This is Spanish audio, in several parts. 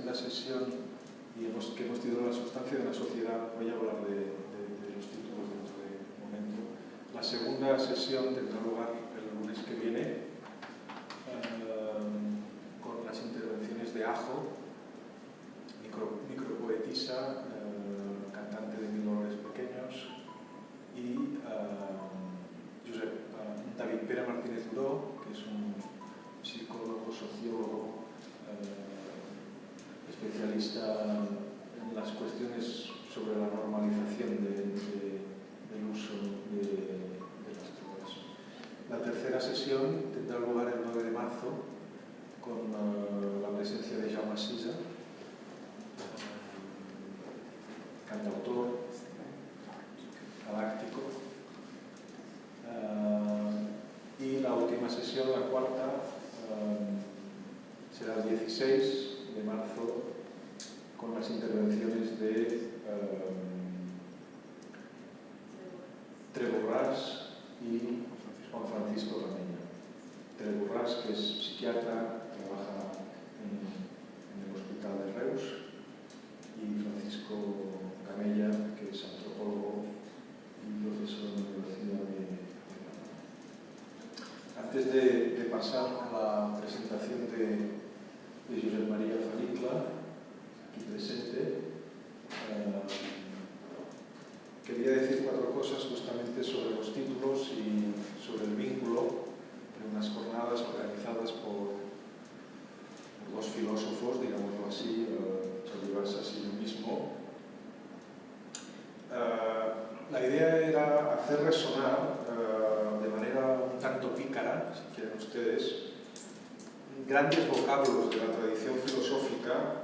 segunda sesión que hemos titulado La sustancia de la sociedad. Voy a hablar de los títulos dentro de un momento. La segunda sesión tendrá lugar el lunes que viene con las intervenciones de Ajo, micropoetisa, cantante de Mil Dolores Pequeños, y David Pere Martínez Duró, que es un psicólogo, sociólogo, especialista en las cuestiones sobre la normalización del uso de las drogas. La tercera sesión tendrá lugar el 9 de marzo con la presencia de Jaume Sisa, cantautor galáctico. Y la última sesión, la cuarta, será el 16 de marzo con las intervenciones de Trevor Ras y Juan Francisco Gamella. Trevor Ras, que es psiquiatra, trabaja en el Hospital de Reus, y Francisco Gamella, que es antropólogo y profesor de la Universidad de Granada. Antes de pasar a la presentación de Josep María Faricla, aquí presente, quería decir cuatro cosas justamente sobre los títulos y sobre el vínculo de unas jornadas organizadas por dos filósofos, digámoslo así, Jordi Basas y yo mismo. La idea era hacer resonar de manera un tanto pícara, si quieren ustedes, grandes vocablos de la tradición filosófica,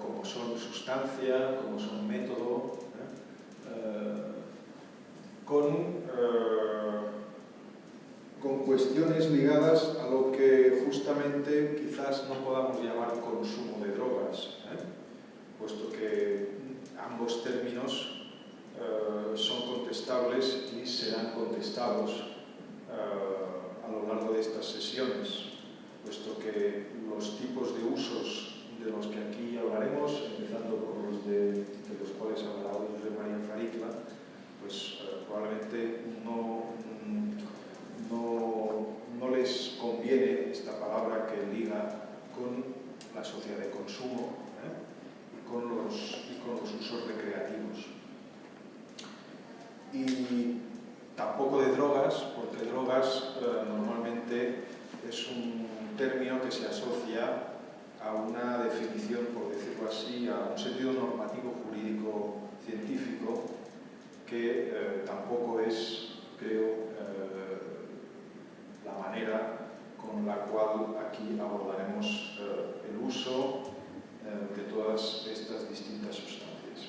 como son sustancia, como son método, con cuestiones ligadas a lo que justamente quizás no podamos llamar consumo de drogas, puesto que ambos términos son contestables y serán contestados a lo largo de estas sesiones, puesto que los tipos de usos de los que aquí hablaremos, empezando por los de los cuales hablará hoy Josep María Faricla, pues probablemente no les conviene esta palabra que liga con la sociedad de consumo y con los usos recreativos. Y tampoco de drogas, porque drogas normalmente es un término que se asocia a una definición, por decirlo así, a un sentido normativo jurídico científico que tampoco es, creo, la manera con la cual aquí abordaremos el uso de todas estas distintas sustancias.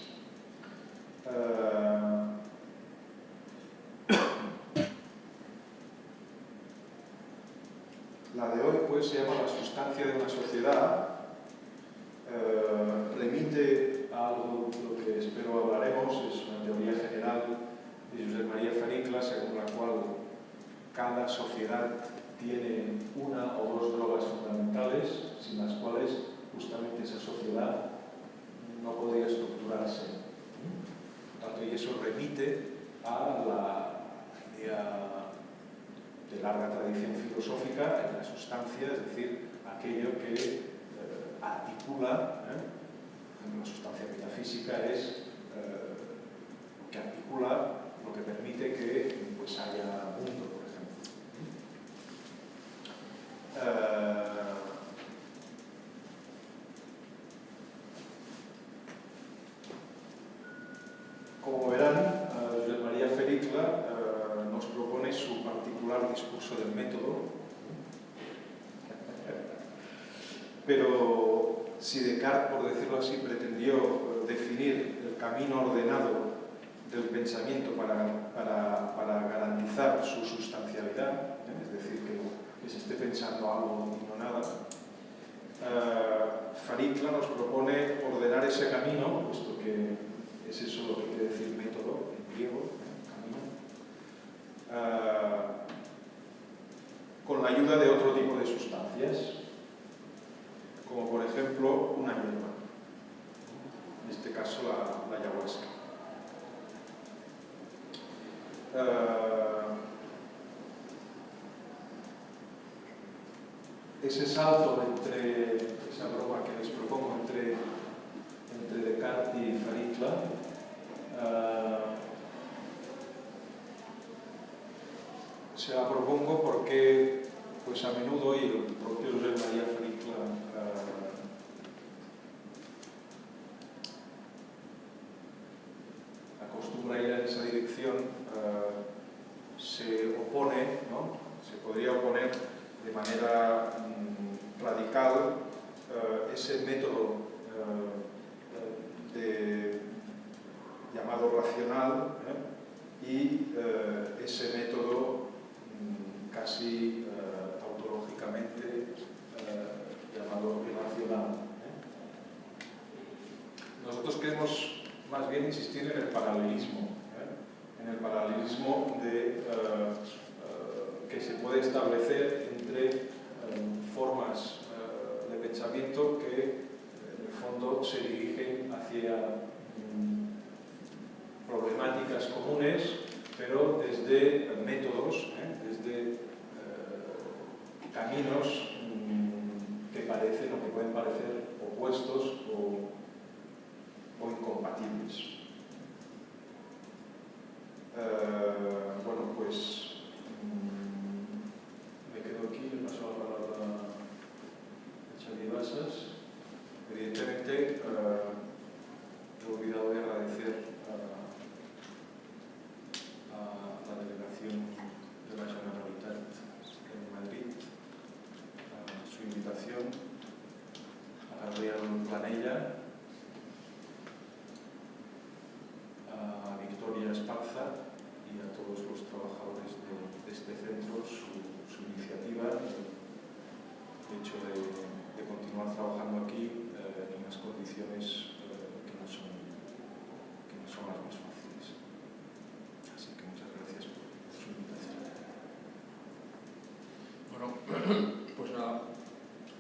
La de hoy pues se llama La sustancia de una sociedad, remite a algo de lo que espero hablaremos, es una teoría general de Josep María Faricla, según la cual cada sociedad tiene una o dos drogas fundamentales, sin las cuales justamente esa sociedad no podría estructurarse. Por tanto, y eso remite a la idea de larga tradición filosófica en la sustancia, es decir, aquello que articula, la sustancia metafísica es lo que articula, lo que permite que pues, haya mundo, por ejemplo. Como verán, Josep María Faricla nos propone su particular discurso del método, pero si Descartes, por decirlo así, pretendió definir el camino ordenado del pensamiento para garantizar su sustancialidad, es decir, que se esté pensando algo y no nada, Faricla nos propone ordenar ese camino, puesto que es eso lo que quiere decir método en griego, camino, con la ayuda de otro tipo de sustancias. Como como por ejemplo una hierba, en este caso la ayahuasca. Ese salto entre, esa broma que les propongo entre Descartes y Farikla, se la propongo porque pues a menudo, y el propio Josep María Farikla acostumbra ir en esa dirección, se opone, ¿no? Se podría oponer de manera radical ese método llamado racional y ese método casi tautológicamente llamado irracional. Nosotros queremos más bien insistir en el paralelismo, que se puede establecer entre formas de pensamiento que en el fondo se dirigen hacia problemáticas comunes, pero desde métodos, desde caminos que parecen o que pueden parecer opuestos o incompatibles. Bueno, pues me quedo aquí, le paso la palabra a Xavier Basas. Evidentemente, he olvidado de agradecer a la delegación de la Generalitat en Madrid su invitación, a Gabriel Planella, a Victoria Esparza y a todos los trabajadores de este centro su iniciativa, el hecho de continuar trabajando aquí en unas condiciones que no son las más fáciles. Así que muchas gracias por su invitación. Bueno, pues nada,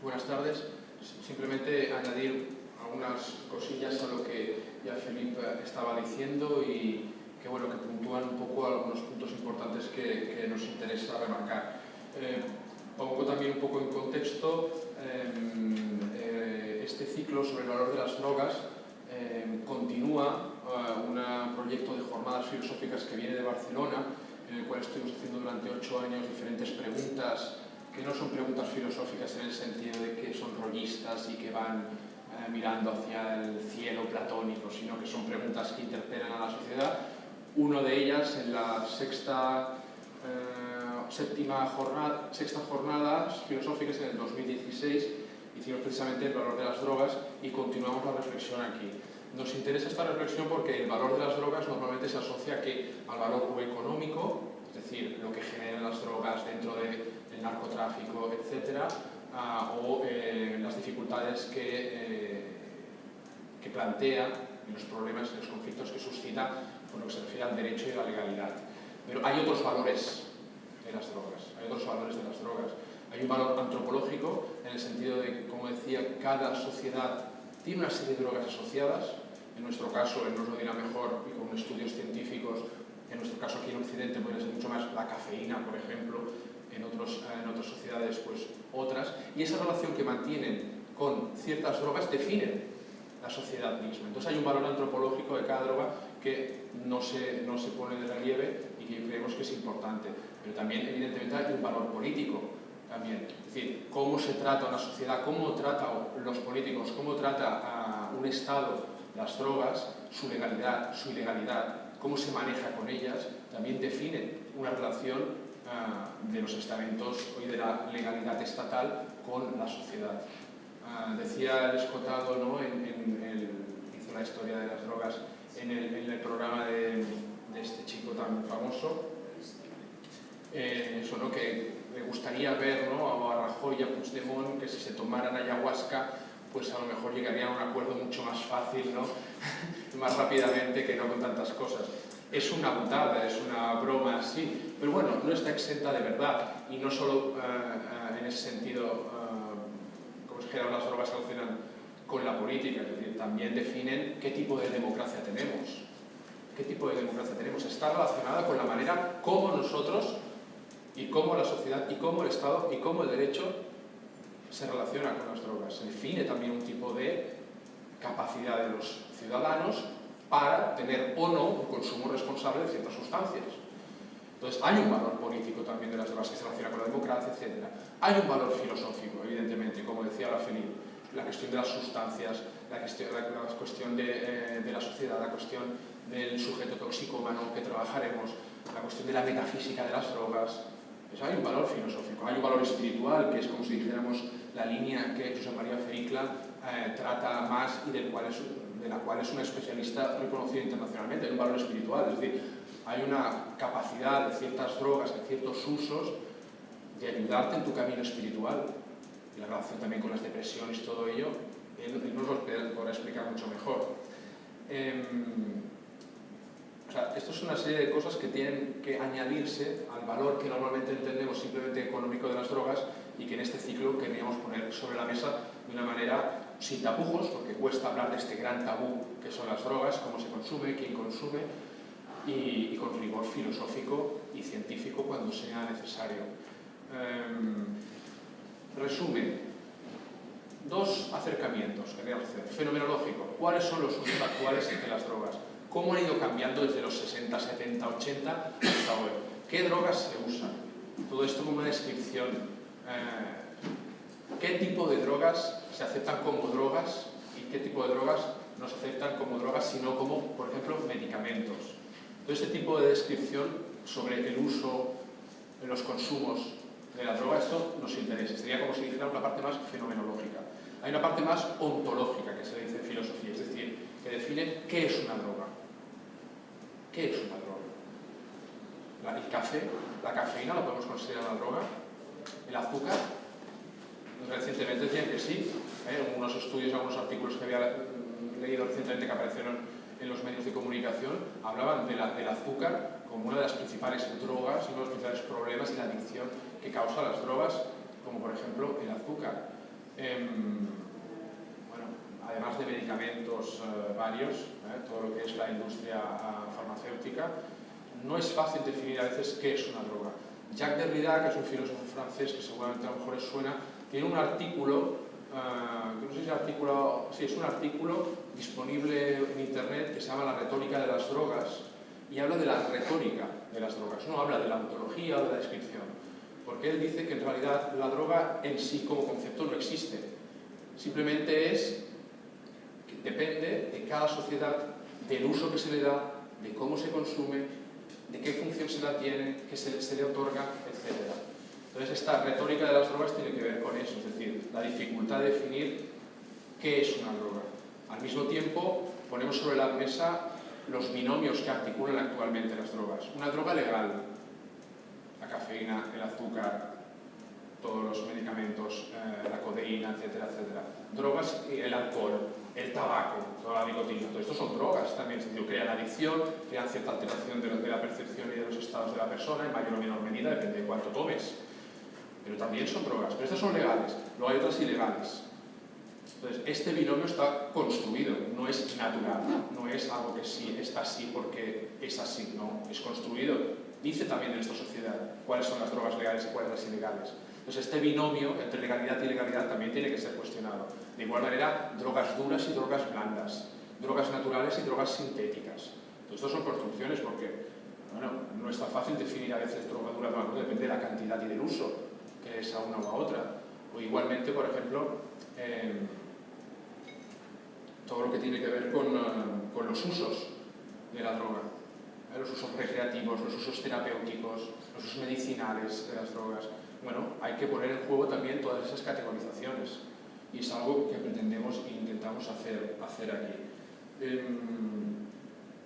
buenas tardes. Simplemente añadir algunas cosillas a lo que ya Felipe estaba diciendo y que, bueno, que puntúan un poco algunos puntos importantes que nos interesa remarcar. Pongo también un poco en contexto este ciclo sobre el valor de las drogas. Continúa un proyecto de jornadas filosóficas que viene de Barcelona, en el cual estuvimos haciendo durante 8 años diferentes preguntas que no son preguntas filosóficas en el sentido de que son rollistas y que van mirando hacia el cielo platónico, sino que son preguntas que interpelan a la sociedad. Una de ellas, en la sexta jornadas filosóficas en el 2016, hicimos precisamente el valor de las drogas y continuamos la reflexión aquí. Nos interesa esta reflexión porque el valor de las drogas normalmente se asocia al valor económico, es decir, lo que generan las drogas dentro del narcotráfico, etc., o las dificultades que plantea y los problemas y los conflictos que suscita con lo que se refiere al derecho y a la legalidad. Pero hay otros valores de las drogas, Hay un valor antropológico en el sentido de que, como decía, cada sociedad tiene una serie de drogas asociadas. En nuestro caso, él nos lo dirá mejor y con estudios científicos, en nuestro caso aquí en Occidente puede ser mucho más la cafeína, por ejemplo, en otras sociedades pues otras, y esa relación que mantienen con ciertas drogas definen la sociedad misma. Entonces hay un valor antropológico de cada droga que no se pone de relieve y que creemos que es importante, pero también evidentemente hay un valor político también, es decir, cómo se trata una sociedad, cómo tratan los políticos, cómo trata a un Estado las drogas, su legalidad, su ilegalidad, cómo se maneja con ellas, también define una relación de los estamentos y de la legalidad estatal con la sociedad. Decía el Escotado, ¿no? Hizo la historia de las drogas en el programa de este chico tan famoso, eso, ¿no? Que le gustaría ver, ¿no? A Rajoy y a Puigdemont que si se tomaran ayahuasca pues a lo mejor llegarían a un acuerdo mucho más fácil, ¿no? Más rápidamente que no con tantas cosas. Es una butada, es una broma así, pero bueno, no está exenta de verdad, y no solo en ese sentido, como es que las drogas se relacionan con la política, es decir, también definen qué tipo de democracia tenemos. ¿Qué tipo de democracia tenemos? Está relacionada con la manera como nosotros y cómo la sociedad y cómo el Estado y cómo el derecho se relaciona con las drogas. Se define también un tipo de capacidad de los ciudadanos para tener o no un consumo responsable de ciertas sustancias. Entonces, hay un valor político también de las drogas que se relaciona con la democracia, etc. Hay un valor filosófico, evidentemente, como decía la Felipe, la cuestión de las sustancias, la cuestión de la sociedad, la cuestión del sujeto toxicómano que trabajaremos, la cuestión de la metafísica de las drogas. Pues hay un valor filosófico, hay un valor espiritual, que es como si dijéramos la línea que Josep María Fericla trata más y de la cual es un especialista reconocido internacionalmente. Hay un valor espiritual, es decir, hay una capacidad de ciertas drogas, de ciertos usos, de ayudarte en tu camino espiritual. Y la relación también con las depresiones y todo ello, él nos lo podrá explicar mucho mejor. O sea, esto es una serie de cosas que tienen que añadirse al valor que normalmente entendemos simplemente económico de las drogas y que en este ciclo queríamos poner sobre la mesa de una manera sin tapujos, porque cuesta hablar de este gran tabú que son las drogas, cómo se consume, quién consume, y con rigor filosófico y científico cuando sea necesario. Resumen, dos acercamientos que queríamos hacer. Fenomenológico, ¿cuáles son los usos actuales de las drogas? ¿Cómo han ido cambiando desde los 60, 70, 80 hasta hoy? ¿Qué drogas se usan? Todo esto como una descripción. ¿Qué tipo de drogas se aceptan como drogas y qué tipo de drogas no se aceptan como drogas, sino como, por ejemplo, medicamentos? Todo este tipo de descripción sobre el uso, los consumos de la droga, esto nos interesa. Sería como si dijéramos la parte más fenomenológica. Hay una parte más ontológica, que se le dice en filosofía, es decir, que define qué es una droga. ¿Qué es una droga? El café, la cafeína, ¿la podemos considerar una droga? ¿El azúcar? Recientemente decían que sí. Unos estudios, algunos artículos que había leído recientemente que aparecieron en los medios de comunicación, hablaban del azúcar como una de las principales drogas y uno de los principales problemas y la adicción que causa las drogas, como por ejemplo el azúcar. Bueno, además de medicamentos varios, todo lo que es la industria farmacéutica, no es fácil definir a veces qué es una droga. Jacques Derrida, que es un filósofo francés que seguramente a lo mejor les suena, tiene un artículo, que no sé si es un artículo disponible en internet que se llama La retórica de las drogas, y habla de la retórica de las drogas, no habla de la ontología o de la descripción, porque él dice que en realidad la droga en sí como concepto no existe, simplemente depende de cada sociedad, del uso que se le da, de cómo se consume, de qué función se la tiene, qué se le otorga, etc. Entonces esta retórica de las drogas tiene que ver con eso, es decir, la dificultad de definir qué es una droga. Al mismo tiempo ponemos sobre la mesa los binomios que articulan actualmente las drogas. Una droga legal, la cafeína, el azúcar, todos los medicamentos, la codeína, etcétera, etcétera. Drogas, el alcohol, el tabaco, toda la nicotina, todo esto son drogas también, es decir, crean adicción, crean cierta alteración de la percepción y de los estados de la persona, en mayor o menor medida, depende de cuánto tomes. Pero también son drogas, pero estas son legales, luego hay otras ilegales. Entonces, este binomio está construido, no es natural, no es algo que sí está así porque es así, no, es construido. Dice también en esta sociedad cuáles son las drogas legales y cuáles las ilegales. Entonces, este binomio entre legalidad y ilegalidad también tiene que ser cuestionado. De igual manera, drogas duras y drogas blandas, drogas naturales y drogas sintéticas. Entonces, estos son construcciones porque, bueno, no es tan fácil definir a veces droga dura, no, depende de la cantidad y del uso que es a una u a otra. O igualmente, por ejemplo, todo lo que tiene que ver con los usos de la droga, los usos recreativos, los usos terapéuticos, los usos medicinales de las drogas. Bueno, hay que poner en juego también todas esas categorizaciones y es algo que pretendemos e intentamos hacer aquí.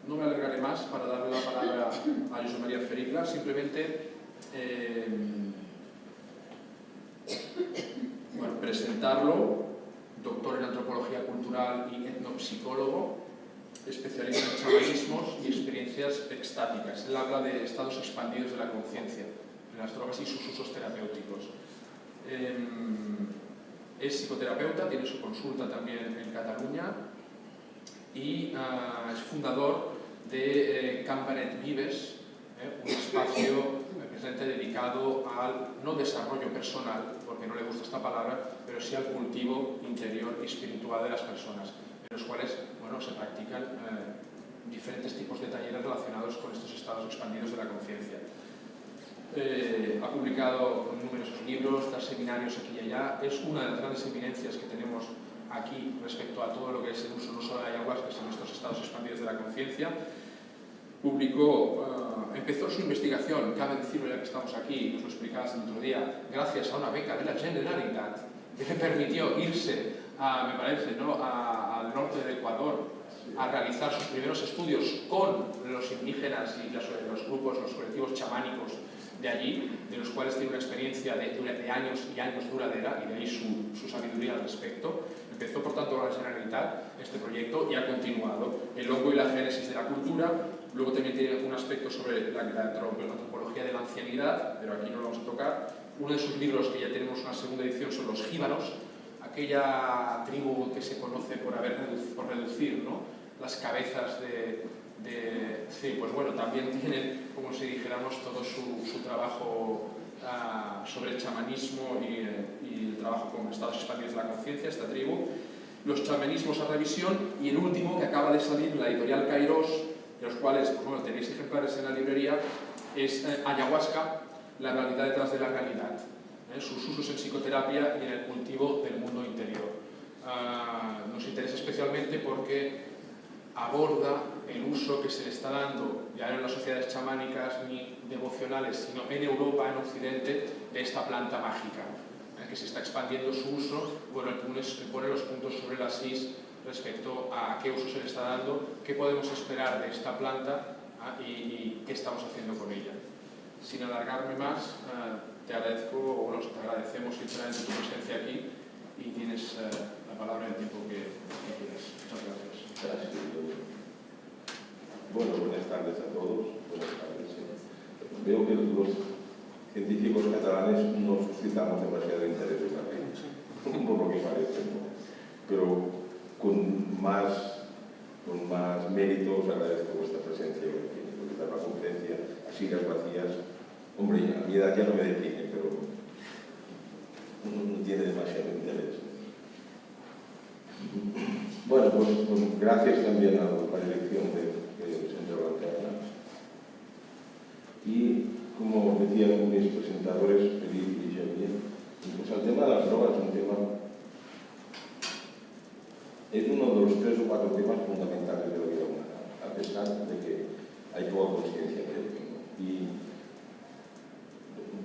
No me alargaré más para darle la palabra a Josep María Fericla, simplemente presentarlo, doctor en antropología cultural y etnopsicólogo, especialista en chamanismos y experiencias extáticas. Él habla de estados expandidos de la conciencia, de las drogas y sus usos terapéuticos. Es psicoterapeuta, tiene su consulta también en Cataluña y es fundador de Campanet Vives, un espacio presente dedicado al no desarrollo personal, porque no le gusta esta palabra, pero sí al cultivo interior y espiritual de las personas, en los cuales se practican diferentes tipos de talleres relacionados con estos estados expandidos de la conciencia. Ha publicado numerosos libros, da seminarios aquí y allá. Es una de las grandes eminencias que tenemos aquí respecto a todo lo que es el uso no solo de la ayahuasca, sino estos estados expandidos de la conciencia. Empezó su investigación, cabe decirlo ya que estamos aquí, nos lo explicabas el otro día, gracias a una beca de la Generalitat que le permitió irse, me parece, al norte del Ecuador a realizar sus primeros estudios con los indígenas y los grupos, los colectivos chamánicos de allí, de los cuales tiene una experiencia de años y años duradera, y de ahí su sabiduría al respecto. Empezó, por tanto, con la Generalitat este proyecto y ha continuado. El hongo y la génesis de la cultura. Luego también tiene un aspecto sobre la antropología de la ancianidad, pero aquí no lo vamos a tocar. Uno de sus libros, que ya tenemos una segunda edición, son los jíbaros, aquella tribu que se conoce por reducir, ¿no?, las cabezas Sí, pues bueno, también tienen, como si dijéramos, todo su trabajo sobre el chamanismo y el trabajo con estados expandidos de la conciencia, esta tribu. Los chamanismos a revisión, y el último, que acaba de salir en la editorial Kairos, de los cuales tenéis ejemplares en la librería, es Ayahuasca, la realidad detrás de la realidad, sus usos en psicoterapia y en el cultivo del mundo interior. Nos interesa especialmente porque aborda el uso que se le está dando, ya no en las sociedades chamánicas ni devocionales, sino en Europa, en Occidente, de esta planta mágica, que se está expandiendo su uso. Bueno, pone los puntos sobre las is respecto a qué uso se le está dando, qué podemos esperar de esta planta y qué estamos haciendo con ella. Sin alargarme más, te agradecemos sinceramente tu presencia aquí y tienes la palabra en el tiempo que quieras. Muchas gracias. Gracias. Bueno, buenas tardes a todos. Buenas tardes. Veo que los científicos catalanes no suscitamos demasiado interés en la ley, por lo que parece, ¿no? Pero con más mérito os agradezco vuestra presencia hoy aquí, porque dar la conferencia así las vacías, hombre, a mi edad ya no me define, pero no tiene demasiado interés. Bueno, pues gracias también a la dirección del Centro Lanterna. Y como decían mis presentadores, Felipe y Xavier, pues el tema de las drogas es uno de los 3 o 4 temas fundamentales de la vida humana, a pesar de que hay poca conciencia de ello, ¿no? Y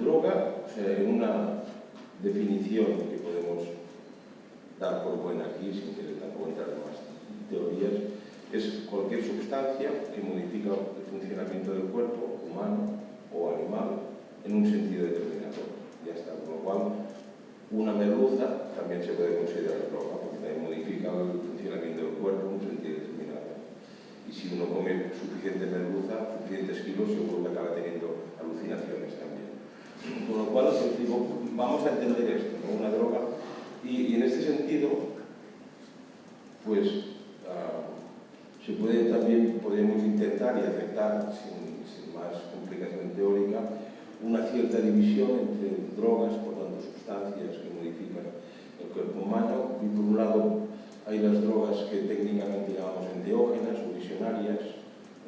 droga, o sea, en una definición que podemos dar por buena aquí, sin que tampoco entrar en más teorías, es cualquier sustancia que modifica el funcionamiento del cuerpo humano o animal en un sentido determinado. Ya está, con lo cual una merluza también se puede considerar droga, porque también modifica el funcionamiento del cuerpo en un sentido determinado. Y si uno come suficiente merluza, suficientes kilos, seguro que acaba teniendo alucinaciones también. Con lo cual, digo, vamos a entender esto, ¿no? Una droga. Y en este sentido, pues podemos intentar y aceptar, sin más complicación teórica, una cierta división entre drogas, por tanto sustancias que modifican el cuerpo humano, y por un lado hay las drogas que técnicamente llamamos enteógenas o visionarias,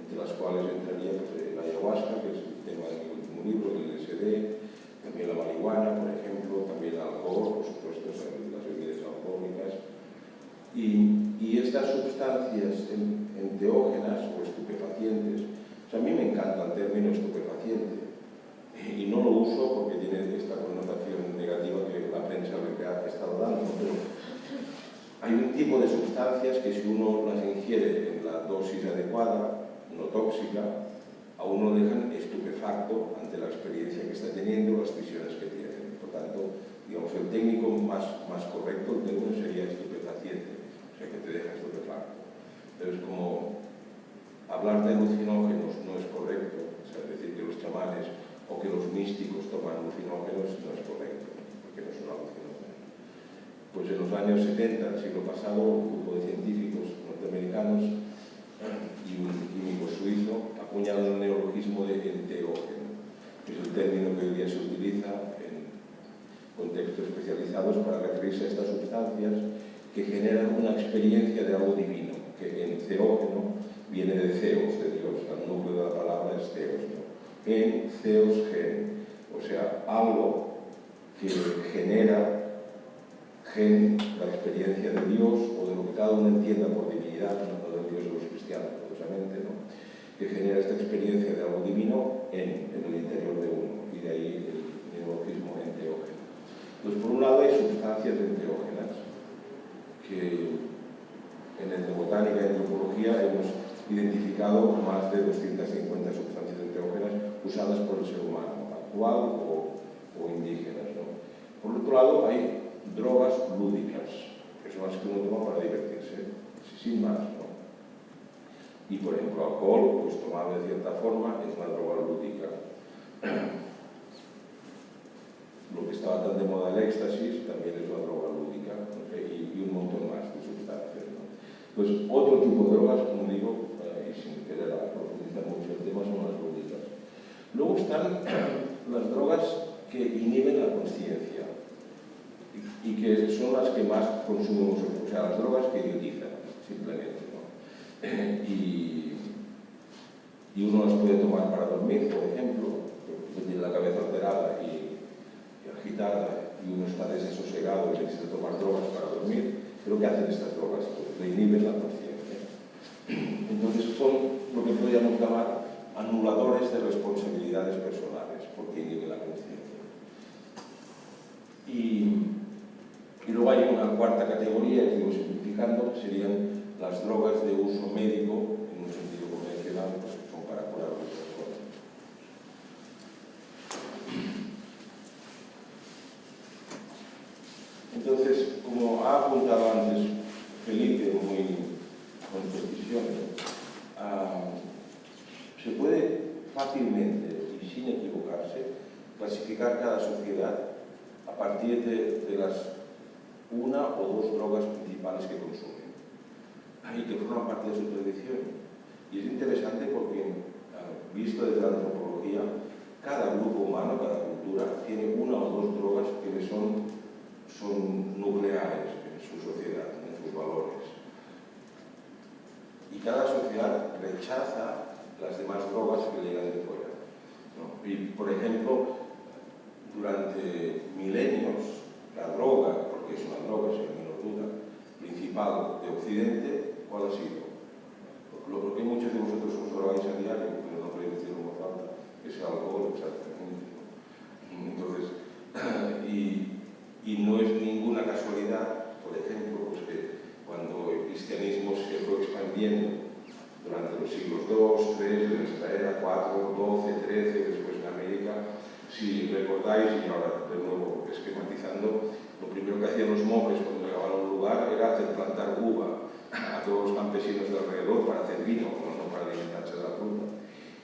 entre las cuales entraría la ayahuasca, que es el tema de mi último libro, el LSD, también la marihuana, por ejemplo, también el alcohol, por supuesto, las bebidas alcohólicas. Y estas sustancias enteógenas o estupefacientes, o sea, a mí me encanta el término estupefaciente y no lo uso porque tiene esta connotación negativa que la prensa le ha estado dando, pero hay un tipo de sustancias que si uno las ingiere en la dosis adecuada, no tóxica, a uno lo dejan estupefacto ante la experiencia que está teniendo, las visiones que tiene. Por tanto, digamos, el técnico más correcto, el término sería estupefaciente, o sea, que te deja estupefacto. Pero es como hablar de alucinógenos no es correcto, o sea, decir que los chamanes o que los místicos toman alucinógenos no es correcto, porque no son alucinógenos. Pues Pues en los años 70 del siglo pasado, un grupo de científicos norteamericanos y un químico suizo acuñaron el neologismo de enteógeno, que es el término que hoy día se utiliza en contextos especializados para referirse a estas sustancias que generan una experiencia de algo divino, que enteógeno viene de Zeus, de Dios, el núcleo de la palabra es Zeus, ¿no? En Zeus gen, o sea, algo que genera la experiencia de Dios o de lo que cada uno entienda por divinidad, no del Dios de los cristianos, curiosamente, ¿no? Que genera esta experiencia de algo divino en el interior de uno, y de ahí el neologismo enteógeno. Entonces, por un lado hay sustancias enteógenas que en etnobotánica y antropología hemos identificado más de 250 sustancias enteógenas usadas por el ser humano, actual o indígenas, ¿no? Por otro lado hay drogas lúdicas, que son las que uno toma para divertirse, sin más, ¿no? Y por ejemplo, alcohol, pues tomado de cierta forma, es una droga lúdica. Lo que estaba tan de moda el éxtasis también es una droga lúdica, ¿no? y un montón más de sustancias, ¿no? Pues otro tipo de drogas, como digo, y sin querer profundizar mucho el tema, son las lúdicas. Luego están las drogas que inhiben la consciencia y que son las que más consumimos, o sea, las drogas que idiotizan, simplemente, ¿no? Y uno las puede tomar para dormir, por ejemplo, porque tiene la cabeza alterada y agitada y uno está desasosegado y necesita tomar drogas para dormir. Pero ¿qué hacen estas drogas? Pues le inhiben la conciencia. Entonces son lo que podríamos llamar anuladores de responsabilidades personales, porque inhiben la conciencia. Y luego hay una cuarta categoría, que digo simplificando, que serían las drogas de uso médico, en un sentido convencional, pues son para curar otras cosas. Entonces, como ha apuntado antes Felipe, muy con precisión, se puede fácilmente y sin equivocarse clasificar cada sociedad a partir de las una o dos drogas principales que consumen y que forman parte de su tradición. Y es interesante porque, visto desde la antropología, cada grupo humano, cada cultura, tiene una o dos drogas que le son nucleares en su sociedad, en sus valores. Y cada sociedad rechaza las demás drogas que llegan de fuera, ¿no? Y, por ejemplo, durante milenios, la droga, porque es una droga, sin menor duda, principal de Occidente, ¿cuál ha sido? Lo que muchos de vosotros os drogáis a diario, pero no podéis decirlo en voz alta, es el alcohol, exactamente, ¿no? Entonces, y no es ninguna casualidad, por ejemplo, pues que cuando el cristianismo se fue expandiendo durante los siglos II, III, de nuestra era, IV, XII, XIII, después en América, si recordáis, y ahora de nuevo esquematizando, lo primero que hacían los monjes cuando llegaban a un lugar era hacer plantar uva a todos los campesinos de alrededor para hacer vino, no para alimentarse de la fruta.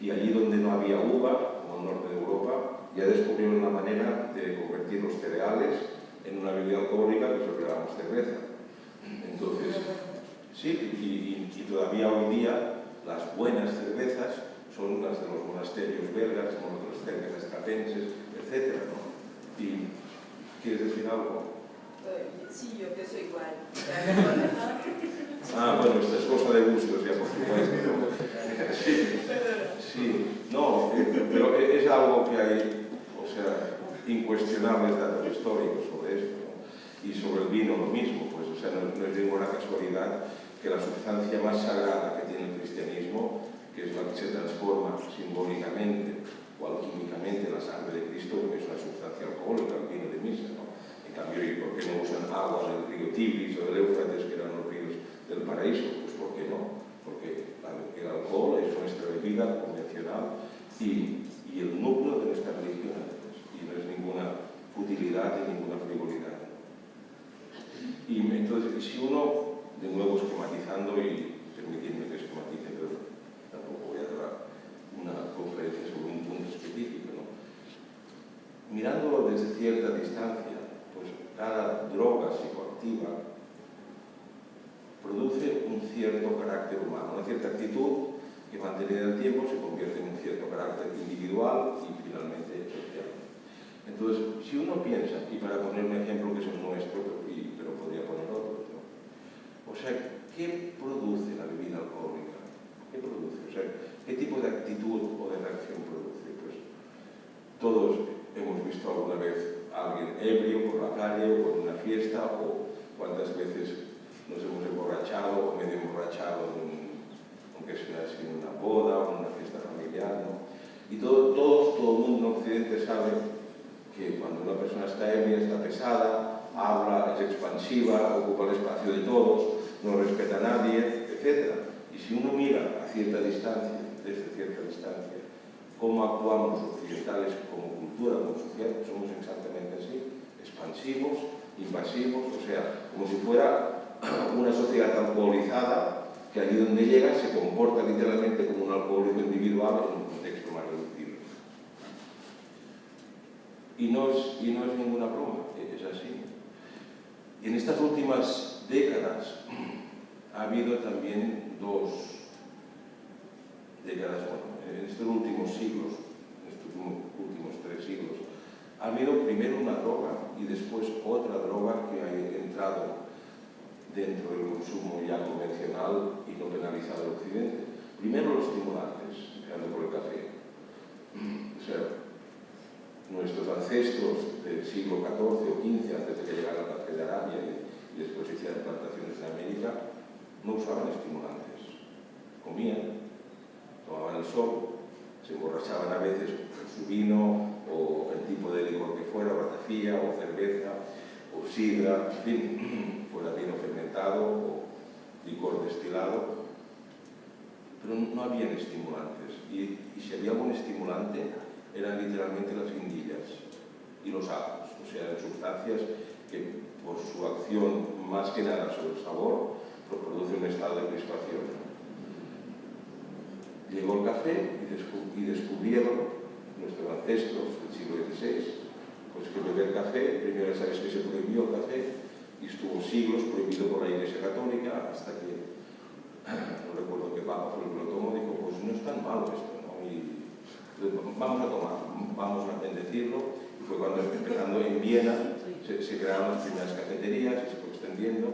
Y allí donde no había uva, como el norte de Europa, ya descubrieron la manera de convertir los cereales en una bebida alcohólica que es lo que llamamos cerveza. Entonces, sí, y todavía hoy día las buenas cervezas son las de los monasterios belgas, como los cervezas estrapenses, etc., ¿no? ¿Y quieres decir algo? Sí, yo pienso igual. Bueno, esta es cosa de gustos, ya por supuesto. Sí, no, pero es algo que hay, o sea, incuestionables datos históricos sobre esto, ¿no? Y sobre el vino lo mismo, pues, o sea, no es ninguna casualidad que la sustancia más sagrada que tiene el cristianismo, que es la que se transforma simbólicamente o alquímicamente en la sangre de Cristo, que es una sustancia alcohólica, el vino de misa, ¿no? En cambio, ¿y por qué no usan agua del río Tigris o del Éufrates, que eran los ríos del paraíso? Pues ¿por qué no? Porque el alcohol es nuestra bebida convencional y el núcleo de nuestra religión, y no es ninguna futilidad ni ninguna frivolidad. Y entonces, si uno, de nuevo esquematizando, y permitidme que esquematice, pero tampoco voy a dar una conferencia sobre un punto específico, ¿no? Mirándolo desde cierta distancia, pues cada droga psicoactiva, produce un cierto carácter humano, una cierta actitud que mantenida en el tiempo se convierte en un cierto carácter individual y finalmente social. Entonces, si uno piensa, y para poner un ejemplo que es el nuestro, pero podría poner otros, ¿no? O sea, ¿qué produce la bebida alcohólica? ¿Qué produce? O sea, ¿qué tipo de actitud o de reacción produce? Pues todos hemos visto alguna vez a alguien ebrio por la calle o en una fiesta, o cuántas veces nos hemos emborrachado o medio emborrachado, aunque sea así en una boda o en una fiesta familiar, ¿no? Y todo el mundo en Occidente sabe que cuando una persona está ebria, está pesada, habla, es expansiva, ocupa el espacio de todos, no respeta a nadie, etc. Y si uno mira a cierta distancia, desde cierta distancia, cómo actuamos los occidentales como cultura, como sociedad, somos exactamente así, expansivos, invasivos, o sea, como si fuera una sociedad alcoholizada que allí donde llega se comporta literalmente como un alcohólico individual en un contexto más reducido. Y no es ninguna broma, es así. Y en estas últimas décadas ha habido también dos décadas, bueno, en estos últimos siglos, en estos últimos 3 siglos, ha habido primero una droga y después otra droga que ha entrado dentro del consumo ya convencional y no penalizado del Occidente. Primero los estimulantes, empezando por el café. O sea, nuestros ancestros del siglo XIV o XV, antes de que llegara el café de Arabia y después se hicieran plantaciones en América, no usaban estimulantes. Comían, tomaban el sol, se emborrachaban a veces con su vino o el tipo de licor que fuera, ratafía o cerveza o sidra, en fin, fuera vino fermentado o licor destilado, pero no habían estimulantes. Y si había algún estimulante, eran literalmente las guindillas y los ajos, o sea, eran sustancias que por su acción más que nada sobre el sabor produce un estado de crispación. Llegó el café y descubrieron nuestros ancestros del siglo XVI, pues que beber café, primero sabes que se prohibió el café y estuvo siglos prohibido por la Iglesia Católica hasta que, no recuerdo qué papa fue el que lo tomó, dijo, pues no es tan malo esto, ¿no? Y vamos a tomar, vamos a bendecirlo, y fue cuando empezando en Viena se crearon las primeras cafeterías y se fue extendiendo,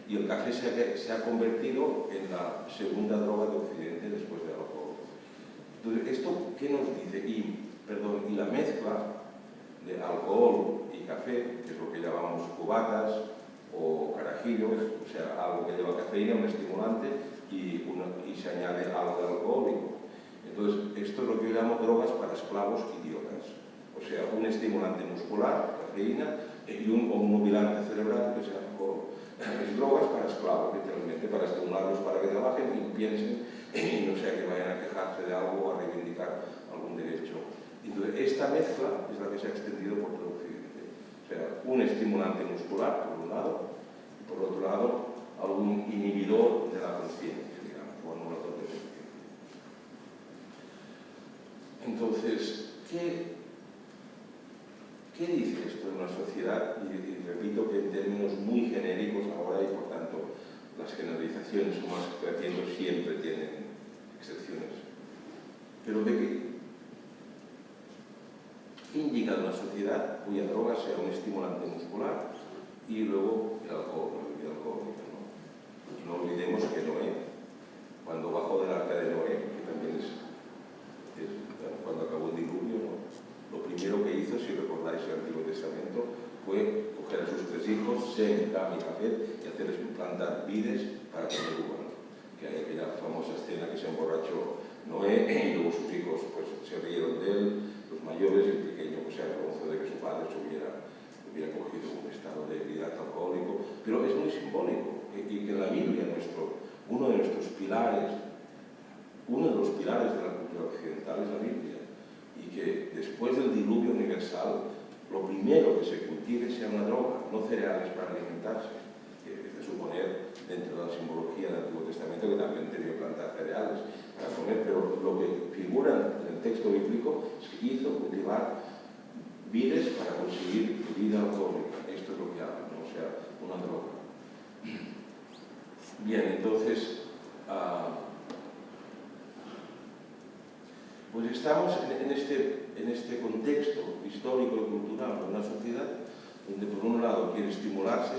y el café se ha convertido en la segunda droga de Occidente después del alcohol. Entonces, ¿esto qué nos dice? Y la mezcla de alcohol y café, que es lo que llamamos cubatas o carajillos, o sea, algo que lleva cafeína, un estimulante, y se añade algo de alcohólico. Entonces, esto es lo que yo llamo drogas para esclavos idiotas. O sea, un estimulante muscular, cafeína, y un obnubilante cerebral, que es el alcohol. Es drogas para esclavos, literalmente, para estimularlos para que trabajen y piensen, y no sea que vayan a quejarse de algo o a reivindicar algún derecho. Entonces, esta mezcla es la que se ha extendido por todo Occidente. O sea, un estimulante muscular, por un lado, y por otro lado, algún inhibidor de la conciencia, digamos, o anulador de conciencia. Entonces, ¿qué dice esto de una sociedad? Y repito que en términos muy genéricos ahora, y por tanto las generalizaciones como las que estoy haciendo siempre tienen excepciones. Pero ¿qué indica una sociedad cuya droga sea un estimulante muscular y luego el alcohol, la bebida alcohólica, ¿no? Y no olvidemos que Noé, cuando bajó del arca de Noé, que también es cuando acabó el diluvio, ¿no? Lo primero que hizo, si recordáis el Antiguo Testamento, fue coger a sus 3 hijos, Sem, Cam y Jafet, y hacerles plantar vides para tener uva, ¿no? Que hay aquella famosa escena que se emborrachó Noé y luego sus hijos pues, se rieron de él, los mayores, y el pequeño pues, se avergonzó de que su padre se hubiera cogido un estado de ebriedad alcohólico, pero es muy simbólico, y que en la Biblia uno de los pilares de la cultura occidental es la Biblia, y que después del diluvio universal, lo primero que se cultive sea una droga, no cereales para alimentarse, que es de suponer dentro de la simbología del Antiguo Testamento que también tenía que plantar cereales para comer, pero lo que figura en el texto bíblico es que hizo cultivar vides para conseguir bebida alcohólica. Esto es lo que habla, ¿no? O sea, una droga. Bien, entonces, pues estamos en este contexto histórico y cultural de una sociedad donde por un lado quiere estimularse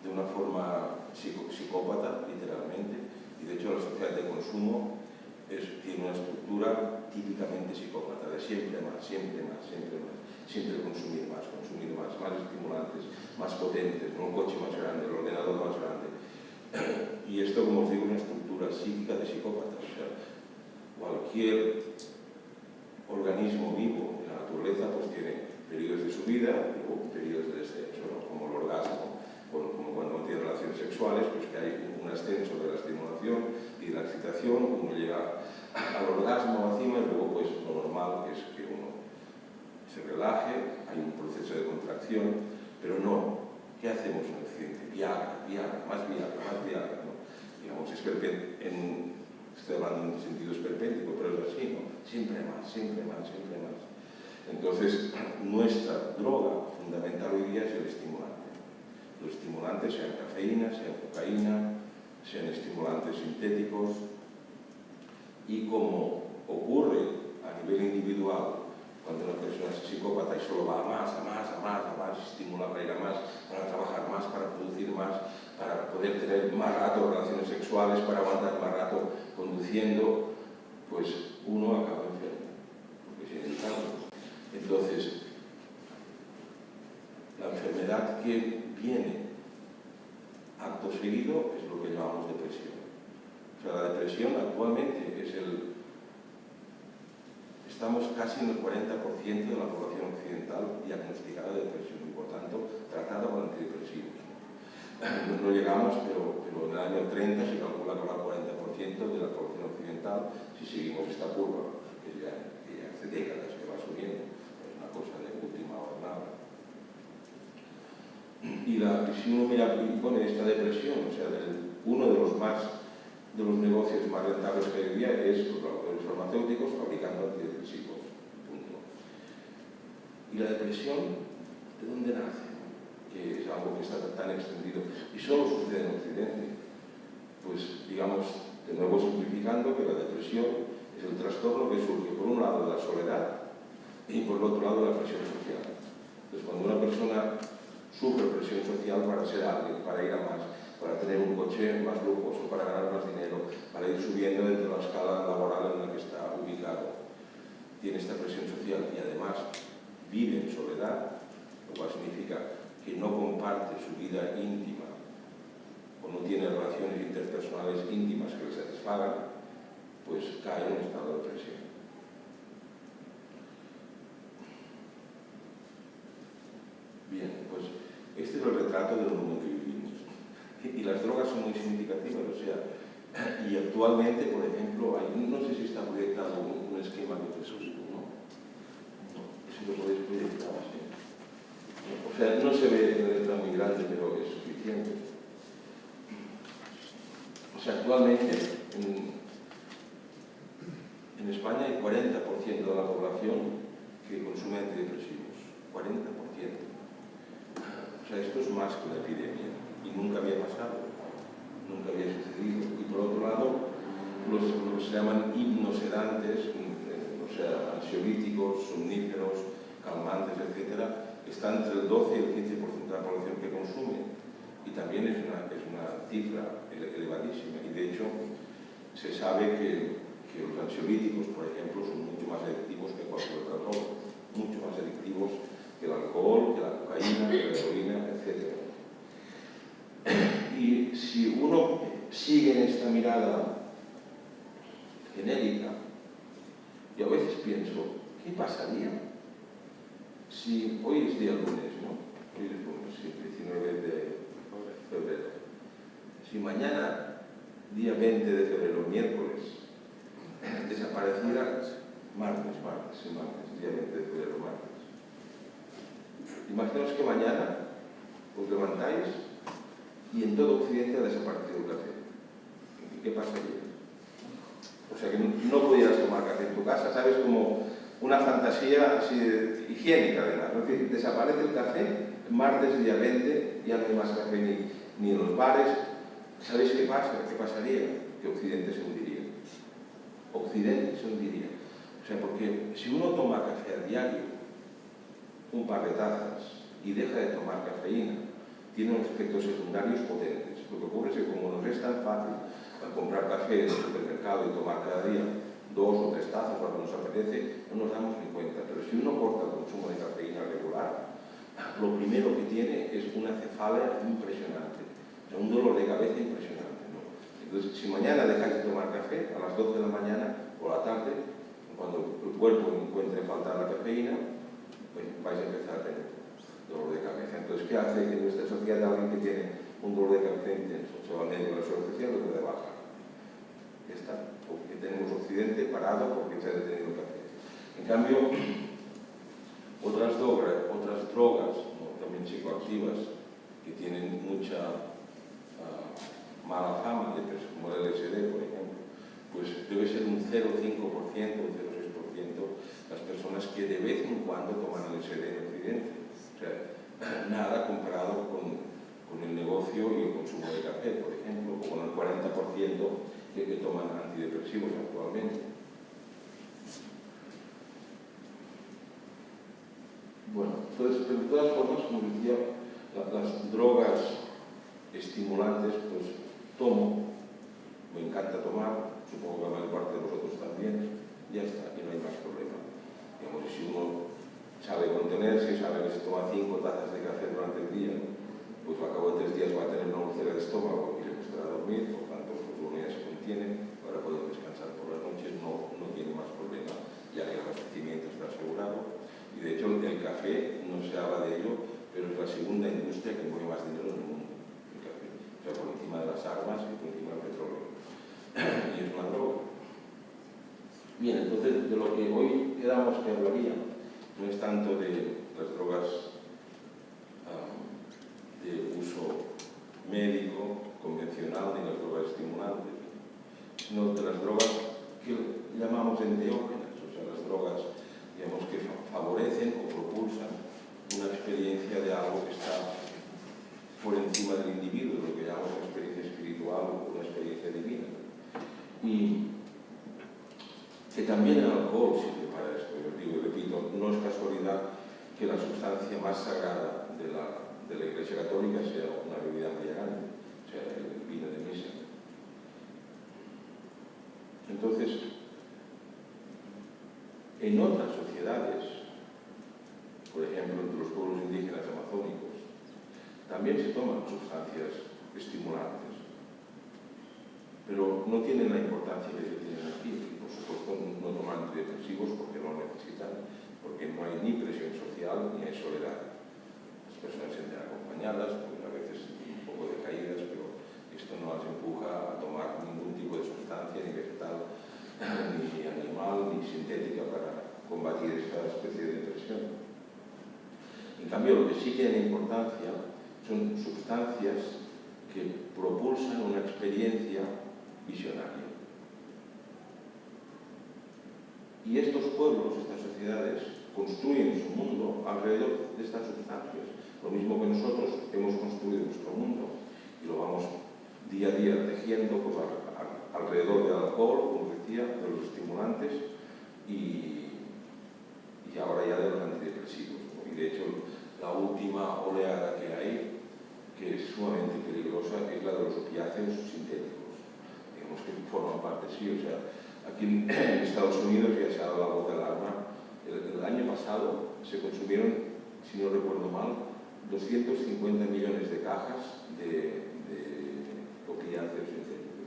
de una forma psicópata, literalmente, y de hecho la sociedad de consumo tiene una estructura típicamente psicópata, de siempre más, siempre consumir más estimulantes, más potentes, un coche más grande, el ordenador más grande. Y esto, como os digo, es una estructura psíquica de psicópatas. O sea, cualquier organismo vivo en la naturaleza pues tiene periodos de subida y luego periodos de descenso, ¿no? Como el orgasmo, como cuando tiene relaciones sexuales, pues que hay un ascenso de la estimulación y de la excitación, uno llega al orgasmo encima y luego pues lo normal es que uno se relaje, hay un proceso de contracción, pero no. ¿Qué hacemos en Occidente? Viagra, más Viagra, ¿no? Digamos, estoy hablando en sentido esperpéntico, pero es así, ¿no? Siempre más. Entonces, nuestra droga fundamental hoy día es el estimulante. Los estimulantes, sean cafeína, sean cocaína, sean estimulantes sintéticos, y como ocurre a nivel individual, cuando una persona es psicópata y solo va a más, estimula para ir a más, para trabajar más, para producir más, para poder tener más rato relaciones sexuales, para aguantar más rato conduciendo, pues uno acaba enfermo, porque es inevitable. Entonces, la enfermedad que viene acto seguido es lo que llamamos depresión. O sea, la depresión actualmente estamos casi en el 40% de la población occidental diagnosticada de depresión y, por tanto, tratada con antidepresivos. No llegamos, pero en el año 30 se calcula que habrá 40% de la población occidental si seguimos esta curva, que ya hace décadas que va subiendo, es una cosa de última jornada. Y si uno mira y pone esta depresión, o sea, uno de los negocios más rentables que hay hoy día es los farmacéuticos fabricando antidepresivos. Punto. Y la depresión, ¿de dónde nace? Que es algo que está tan extendido y solo sucede en Occidente. Pues, digamos, de nuevo simplificando, que la depresión es el trastorno que surge por un lado de la soledad y por el otro lado de la presión social. Entonces, cuando una persona sufre presión social para ser alguien, para ir a más, para tener un coche más lujoso, para ganar más dinero, para ir subiendo dentro de la escala laboral en la que está ubicado, tiene esta presión social y además vive en soledad, lo cual significa que no comparte su vida íntima o no tiene relaciones interpersonales íntimas que le satisfagan, pues cae en un estado de depresión. Bien, pues este es el retrato del mundo que vivimos. Y las drogas son muy significativas, o sea, y actualmente, por ejemplo, no sé si está proyectado un esquema de Jesús, ¿no? Si lo podéis proyectar así. O sea, no se ve en letra muy grande, pero es suficiente. O sea, actualmente en España hay 40% de la población que consume antidepresivos. 40%. O sea, esto es más que una epidemia. Y nunca había pasado, nunca había sucedido. Y por otro lado, lo que se llaman hipnosedantes, o sea, ansiolíticos, somníferos, calmantes, etc., están entre el 12 y el 15% de la población que consume. Y también es una cifra elevadísima. Y de hecho, se sabe que los ansiolíticos, por ejemplo, son mucho más adictivos que cualquier otra droga, mucho más adictivos que el alcohol, que la cocaína, que la heroína, etc. Y si uno sigue en esta mirada genérica, yo a veces pienso, ¿qué pasaría si hoy es día lunes, ¿no? Hoy es lunes, sí, 19 de febrero. Si mañana, día 20 de febrero, miércoles, desapareciera martes, día 20 de febrero, martes. Imaginaos que mañana os levantáis y en todo Occidente ha desaparecido el café. ¿Y qué pasaría? O sea que no pudieras tomar café en tu casa, ¿sabes? Como una fantasía así higiénica además, ¿no? Que desaparece el café, martes, día 20, ya no hay más café ni en los bares. ¿Sabéis qué pasa? ¿Qué pasaría? Que Occidente se hundiría. Occidente se hundiría. O sea, porque si uno toma café a diario, un par de tazas, y deja de tomar cafeína, tiene unos efectos secundarios potentes. Lo que ocurre es que como nos es tan fácil comprar café en el supermercado y tomar cada día 2 o 3 tazas cuando nos apetece, no nos damos ni cuenta. Pero si uno corta el consumo de cafeína regular, lo primero que tiene es una cefalea impresionante, o sea, un dolor de cabeza impresionante, ¿no? Entonces, si mañana dejáis de tomar café a las 12 de la mañana o a la tarde, cuando el cuerpo encuentre falta la cafeína, pues vais a empezar a tener dolor de cabeza. Entonces, ¿qué hace en nuestra sociedad alguien que tiene un dolor de cabeza intenso? Se va al médico de la seguridad social y lo puede bajar. Ya está. Porque tenemos Occidente parado porque se ha detenido el café. En cambio, otras drogas, ¿no? También psicoactivas, que tienen mucha mala fama, como el LSD, por ejemplo, pues debe ser un 0,5%, un 0,6% las personas que de vez en cuando toman LSD en Occidente. O sea, nada comparado con el negocio y el consumo de café, por ejemplo, o con el 40% que toman antidepresivos actualmente. Bueno, entonces, de todas formas, como decía, las drogas estimulantes, pues tomo, me encanta tomar, supongo que la mayor parte de vosotros también, ya está, y no hay más problema. Digamos, si uno sabe contenerse, sabe que si toma 5 tazas de café durante el día, pues al cabo de 3 días va a tener una úlcera de estómago y le costará dormir, por tanto, pues uno ya se contiene, para poder descansar por las noches, no tiene más problema, ya que el abastecimiento está asegurado. Y de hecho, el café, no se habla de ello, pero es la segunda industria que mueve más dinero en el mundo, el café. O sea, por encima de las armas y por encima del petróleo. Y es una droga. Bien, entonces, de lo que hoy quedamos que hablaría, no es tanto de las drogas de uso médico, convencional, ni las drogas estimulantes, sino de las drogas que llamamos enteógenas, o sea, las drogas, digamos, que favorecen o propulsan una experiencia de algo que está por encima del individuo, lo que llamamos una experiencia espiritual o una experiencia divina. Y que también el alcohol sirve para esto. Yo digo y repito, no es casualidad que la sustancia más sagrada de la Iglesia Católica sea una bebida embriagante, sea el vino de misa. Entonces, en otras sociedades, por ejemplo, entre los pueblos indígenas amazónicos, también se toman sustancias estimulantes, pero no tienen la importancia que se tienen aquí. Por supuesto, no toman antidepresivos porque no lo necesitan, porque no hay ni presión social ni hay soledad. Las personas se sienten acompañadas, pues a veces un poco decaídas, pero esto no las empuja a tomar ningún tipo de sustancia, ni vegetal, ni animal, ni sintética para combatir esta especie de depresión. En cambio, lo que sí tiene importancia son sustancias que propulsan una experiencia visionaria. Y estos pueblos, estas sociedades, construyen su mundo alrededor de estas sustancias. Lo mismo que nosotros hemos construido nuestro mundo y lo vamos día a día tejiendo pues, alrededor del alcohol, como decía, de los estimulantes y ahora ya de los antidepresivos, ¿no? Y de hecho, la última oleada que hay, que es sumamente peligrosa, es la de los opiáceos sintéticos. Digamos que forman parte, sí, o sea, aquí en Estados Unidos ya se ha dado la voz de alarma. El año pasado se consumieron, si no recuerdo mal, 250 millones de cajas de opiáceos sintéticos.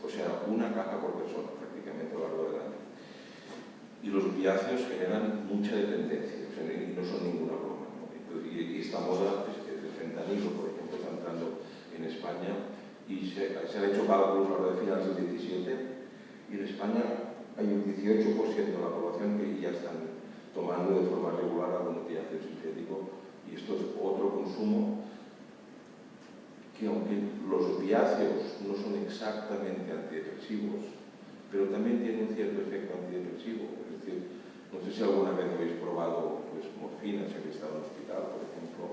O sea, una caja por persona prácticamente a lo largo del año. Y los opiáceos generan mucha dependencia, o sea, y no son ninguna broma, ¿no? Y esta moda, el fentanilo, por ejemplo, está entrando en España y se han hecho cálculos ahora de finales del 17 y en España hay un 18% de la población que ya están tomando de forma regular algún opiáceo sintético y esto es otro consumo que aunque los opiáceos no son exactamente antidepresivos, pero también tienen un cierto efecto antidepresivo. Es decir, no sé si alguna vez habéis probado pues, morfina, si habéis estado en el hospital, por ejemplo,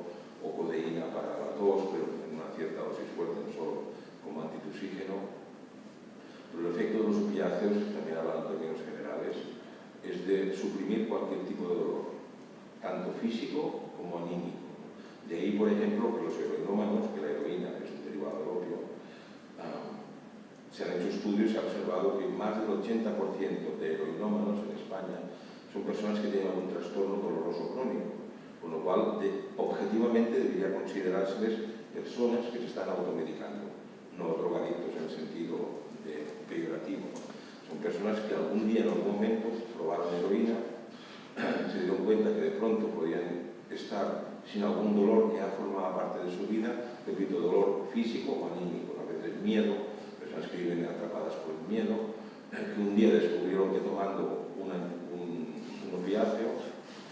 o codeína para la tos, pero en una cierta dosis fuerte efecto de los opiáceos, también hablando en términos generales, es de suprimir cualquier tipo de dolor, tanto físico como anímico. De ahí, por ejemplo, que los heroinómanos, que la heroína es un derivado del opio, se han hecho estudios y se ha observado que más del 80% de heroinómanos en España son personas que tienen algún trastorno doloroso crónico, con lo cual objetivamente debería considerárseles personas que se están automedicando, no drogadictos en el sentido peyorativo. Son personas que algún día, en algún momento, probaron heroína, se dieron cuenta que de pronto podían estar sin algún dolor que ya formaba parte de su vida, repito, dolor físico o anímico, a veces miedo, personas que viven atrapadas por el miedo, que un día descubrieron que tomando un opiáceo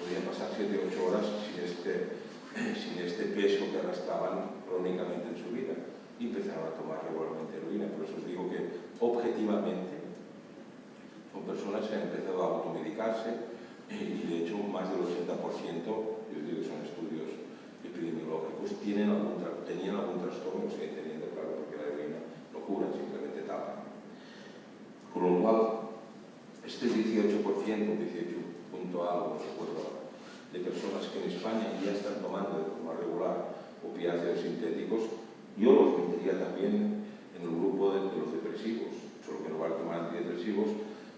podían pasar 7 o 8 horas sin este peso que arrastraban crónicamente en su vida y empezaron a tomar regularmente heroína. Por eso os digo que objetivamente son personas que han empezado a automedicarse y de hecho más del 80%, yo digo que son estudios epidemiológicos, tenían algún trastorno, siguen teniendo, claro, porque la heroína no cura, simplemente tapa. Por lo cual, este 18%, 18 punto algo, no recuerdo, de personas que en España ya están tomando de forma regular opiáceos sintéticos, yo los metería también en el grupo de los depresivos, solo que no van a tomar antidepresivos,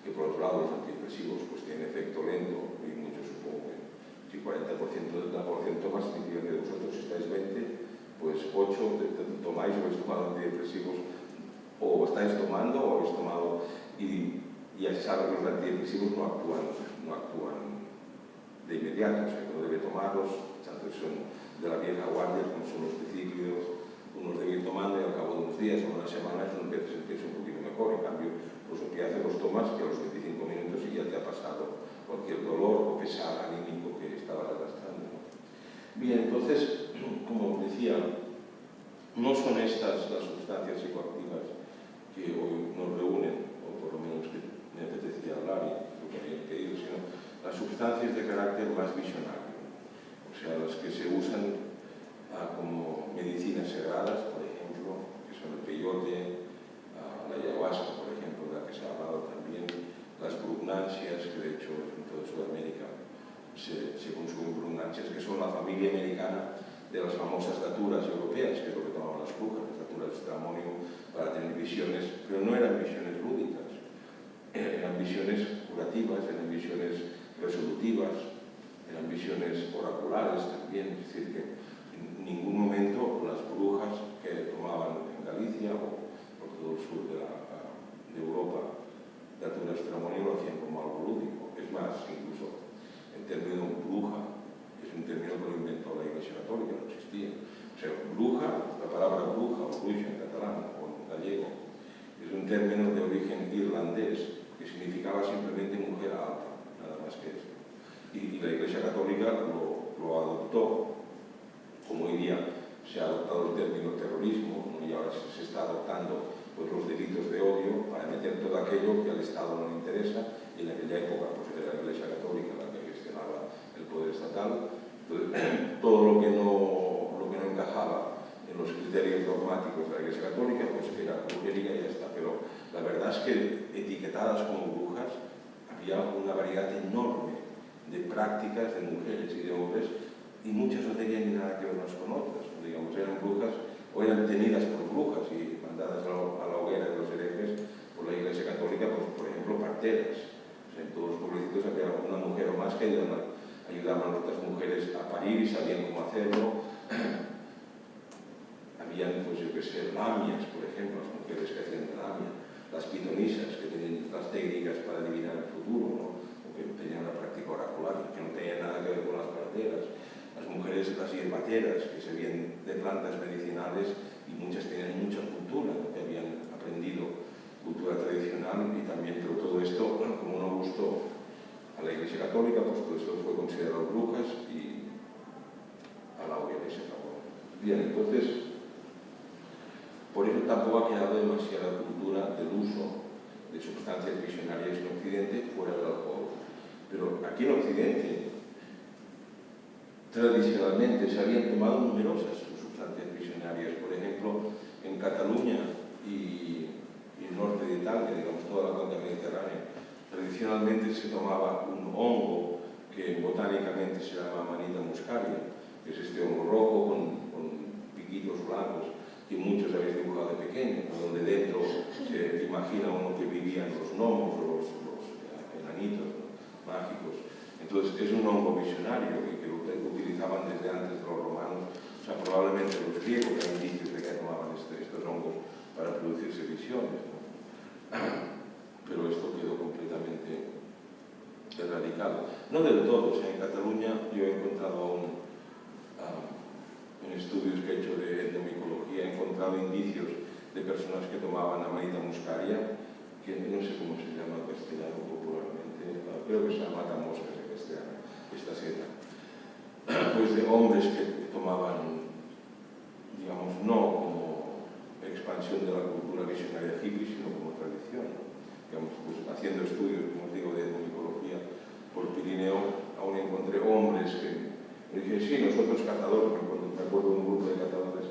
que por otro lado los antidepresivos pues tienen efecto lento y muchos supongo que si 40% de la población toma significa que vosotros si estáis 20 pues 8 tomáis o habéis tomado antidepresivos o estáis tomando o habéis tomado y ya sabes que los antidepresivos no actúan de inmediato, o sea que uno debe tomarlos, tanto son de la vieja guardia como son los tricíclidos, uno debe ir tomando y al cabo de unos días o unas semanas uno empieza a sentirse un poquito mejor. En cambio, los opiáceos los tomas que a los 25 minutos y ya te ha pasado cualquier dolor o pesar anímico que estabas arrastrando. Bien, entonces, como decía, no son estas las sustancias psicoactivas que hoy nos reúnen, o por lo menos que me apetecía hablar y lo que había pedido, sino las sustancias de carácter más visionario, o sea, las que se usan como medicinas sagradas, por ejemplo, que son el peyote, la ayahuasca, por ejemplo, de la que se ha hablado también, las brugnancias, que de hecho en toda Sudamérica se consumen brugnancias, que son la familia americana de las famosas daturas europeas, que es lo que tomaban las brujas, las daturas de Stramonio, para tener visiones, pero no eran visiones lúdicas, eran visiones curativas, eran visiones resolutivas, eran visiones oraculares también, es decir, que en ningún momento las brujas que tomaban en Galicia o por todo el sur de Europa daturas Stramonio lo hacían como algo lúdico. Es más, incluso el término bruja es un término que lo inventó la Iglesia Católica, no existía. O sea, bruja, la palabra bruja o bruja en catalán o en gallego, es un término de origen irlandés que significaba simplemente mujer alta, nada más que eso. Y la Iglesia Católica lo adoptó, como hoy día se ha adoptado el término terrorismo, ¿no? Y ahora se está adoptando pues, los delitos de odio para meter todo aquello que al Estado no le interesa, y en aquella época pues, era la Iglesia Católica la que gestionaba el poder estatal. Entonces, todo lo que no encajaba en los criterios dogmáticos de la Iglesia Católica pues era brujería y ya está. Pero la verdad es que etiquetadas como brujas había una variedad enorme de prácticas de mujeres y de hombres, y muchas no tenían ni nada que ver unas con otras, digamos, eran brujas o eran tenidas por brujas y mandadas a la hoguera de los herejes por la Iglesia Católica, pues, por ejemplo, parteras. O sea, en todos los pueblecitos había una mujer o más que ayudaban a otras mujeres a parir y sabían cómo hacerlo. Habían, pues yo qué sé, lamias, por ejemplo, las mujeres que hacían de lamia, las pitonisas, que tenían las técnicas para adivinar el futuro, ¿no? O que tenían la práctica oracular, que no tenían nada que ver con las parteras. Las mujeres, las hierbateras, que se veían de plantas medicinales y muchas tenían mucha cultura, ¿no? Que habían aprendido cultura tradicional y también, pero todo esto, bueno, como no gustó a la Iglesia Católica, pues todo esto fue considerado brujas y a la hoguera se acabó. Bien, entonces, por eso tampoco ha quedado demasiada cultura del uso de sustancias visionarias en Occidente fuera del alcohol. Pero aquí en Occidente, tradicionalmente se habían tomado numerosas sustancias visionarias. Por ejemplo, en Cataluña y el norte de Italia, digamos, técnicamente se llama Amanita muscaria, que es este hongo rojo con piquitos blancos que muchos habéis dibujado de pequeño, donde dentro se imagina uno que vivían los gnomos, los enanitos, ¿no?, mágicos. Entonces es un hongo visionario que lo utilizaban desde antes de los romanos, o sea, probablemente los griegos eran indicios de que tomaban estos hongos para producirse visiones, ¿no? Pero esto quedó completamente erradicado. No del todo, o sea, en Cataluña yo he encontrado en estudios que he hecho de etnomicología, he encontrado indicios de personas que tomaban Amanita muscaria, que no sé cómo se llama en castellano popularmente, creo que se llama matamoscas en castellano, esta seta, pues de hombres que tomaban, digamos, no como expansión de la cultura visionaria hippie, sino como tradición, ¿no? Digamos, pues haciendo estudios, como digo, de etnomicología por Pirineo, aún encontré hombres que me dije, sí, nosotros cazadores, me acuerdo de un grupo de cazadores,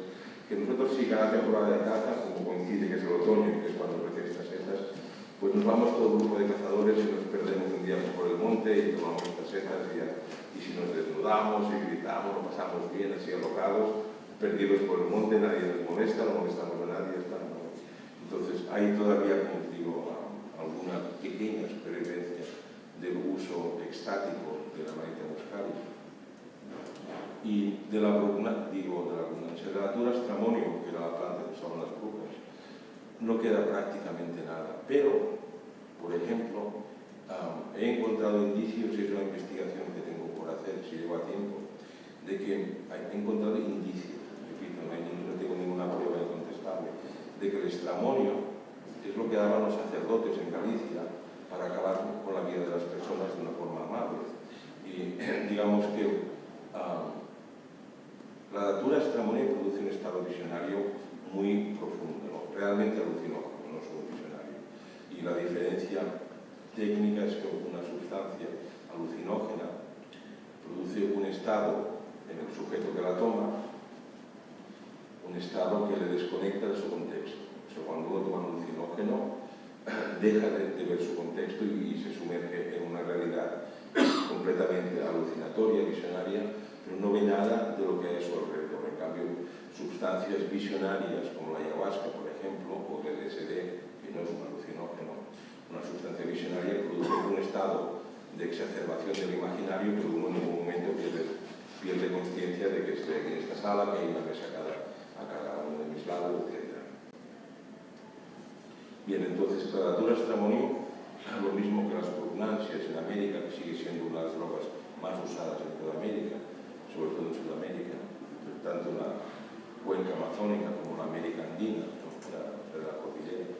que nosotros sí, cada temporada de caza, como coincide que es el otoño y que es cuando crecen estas setas, pues nos vamos todo el grupo de cazadores y nos perdemos un día por el monte y tomamos estas setas y si nos desnudamos y gritamos, lo pasamos bien, así alocados, perdidos por el monte, nadie nos molesta, no molestamos a nadie, está, ¿no? Entonces hay todavía, como digo, alguna pequeña supervivencia del uso extático de la Amanita muscaria. Y de la Natura stramonio, que era la planta que usaban las brujas, no queda prácticamente nada. Pero, por ejemplo, he encontrado indicios, y es una investigación que tengo por hacer, si lleva tiempo, de que he encontrado indicios, repito, no tengo ninguna prueba incontestable, de que el estramonio es lo que daban los sacerdotes en Galicia para acabar con la vida de las personas de una forma amable. Y digamos que la Natura stramonio produce un estado visionario muy profundo, ¿no? Realmente alucinógeno, no solo visionario. Y la diferencia técnica es que una sustancia alucinógena produce un estado en el sujeto que la toma, un estado que le desconecta de su contexto. O sea, cuando uno toma un alucinógeno, deja de ver su contexto y se sumerge en una realidad completamente alucinatoria, visionaria, pero no ve nada de lo que hay a su alrededor. En cambio, sustancias visionarias como la ayahuasca, por ejemplo, o el LSD, que no es un alucinógeno, una sustancia visionaria produce un estado de exacerbación del imaginario que uno en ningún momento pierde conciencia de que estoy aquí en esta sala, que hay una mesa a cada uno de mis lados, etc. Bien, entonces la Natura stramonio, lo mismo que las prognansias en América, que sigue siendo una de las drogas más usadas en toda América, sobre todo en Sudamérica, tanto en la cuenca amazónica como en la América andina, ¿no?, de la cordillera.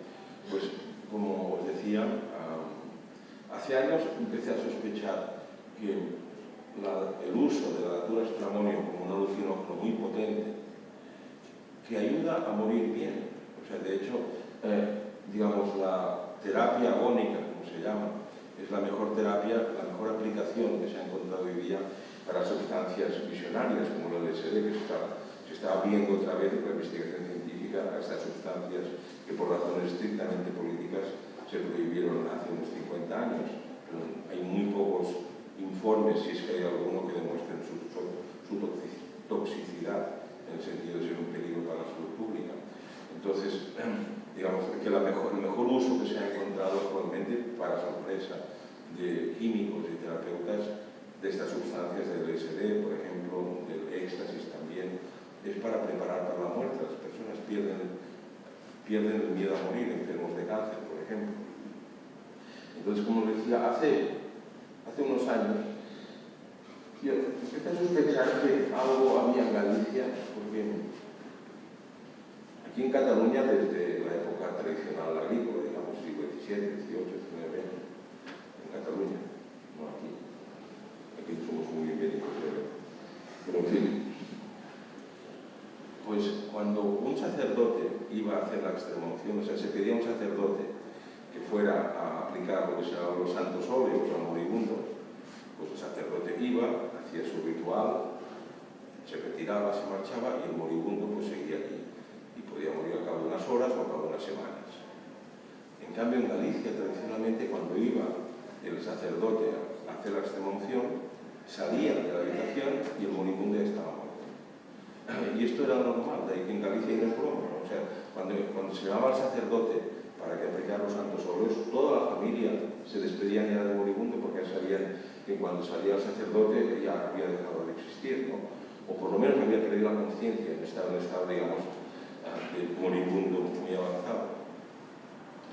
Pues, como os decía, hace años empecé a sospechar que el uso de la Natura stramonio como un alucinógeno muy potente, que ayuda a morir bien. O sea, de hecho, digamos, la terapia agónica, como se llama, es la mejor terapia, la mejor aplicación que se ha encontrado hoy día para sustancias visionarias como el LSD, que se está viendo otra vez con la investigación científica a estas sustancias que por razones estrictamente políticas se prohibieron hace unos 50 años. Pero hay muy pocos informes, si es que hay alguno, que demuestren su toxicidad en el sentido de ser un peligro para la salud pública. Entonces, digamos que el mejor uso que se ha encontrado actualmente, para sorpresa de químicos y terapeutas, de estas sustancias del LSD, por ejemplo, del éxtasis también, es para preparar para la muerte. Las personas pierden el miedo a morir, enfermos de cáncer, por ejemplo. Entonces, como les decía, hace unos años, yo empecé a sospechar que algo había en Galicia, porque aquí en Cataluña, desde la época tradicional agrícola, digamos, siglo XVII, XVIII, XIX, en Cataluña, no aquí. Aquí somos muy ibéricos, pero en fin. Pues cuando un sacerdote iba a hacer la extremaunción, o sea, se pedía a un sacerdote que fuera a aplicar lo que se llama los santos óleos al moribundo, pues el sacerdote iba, hacía su ritual, se retiraba, se marchaba y el moribundo pues seguía allí. Y podía morir a cabo de unas horas o a cabo de unas semanas. En cambio, en Galicia, tradicionalmente, cuando iba el sacerdote a hacer la extremaunción, salía de la habitación y el moribundo ya estaba muerto. Y esto era normal, de ahí que en Galicia hay una broma, ¿no? O sea, cuando se llamaba al sacerdote para que aplicara los santos óleos, toda la familia se despedía ya del moribundo porque sabían que cuando salía el sacerdote ya había dejado de existir, ¿no? O por lo menos había perdido la conciencia, estaba en un estado, digamos, de moribundo muy avanzado.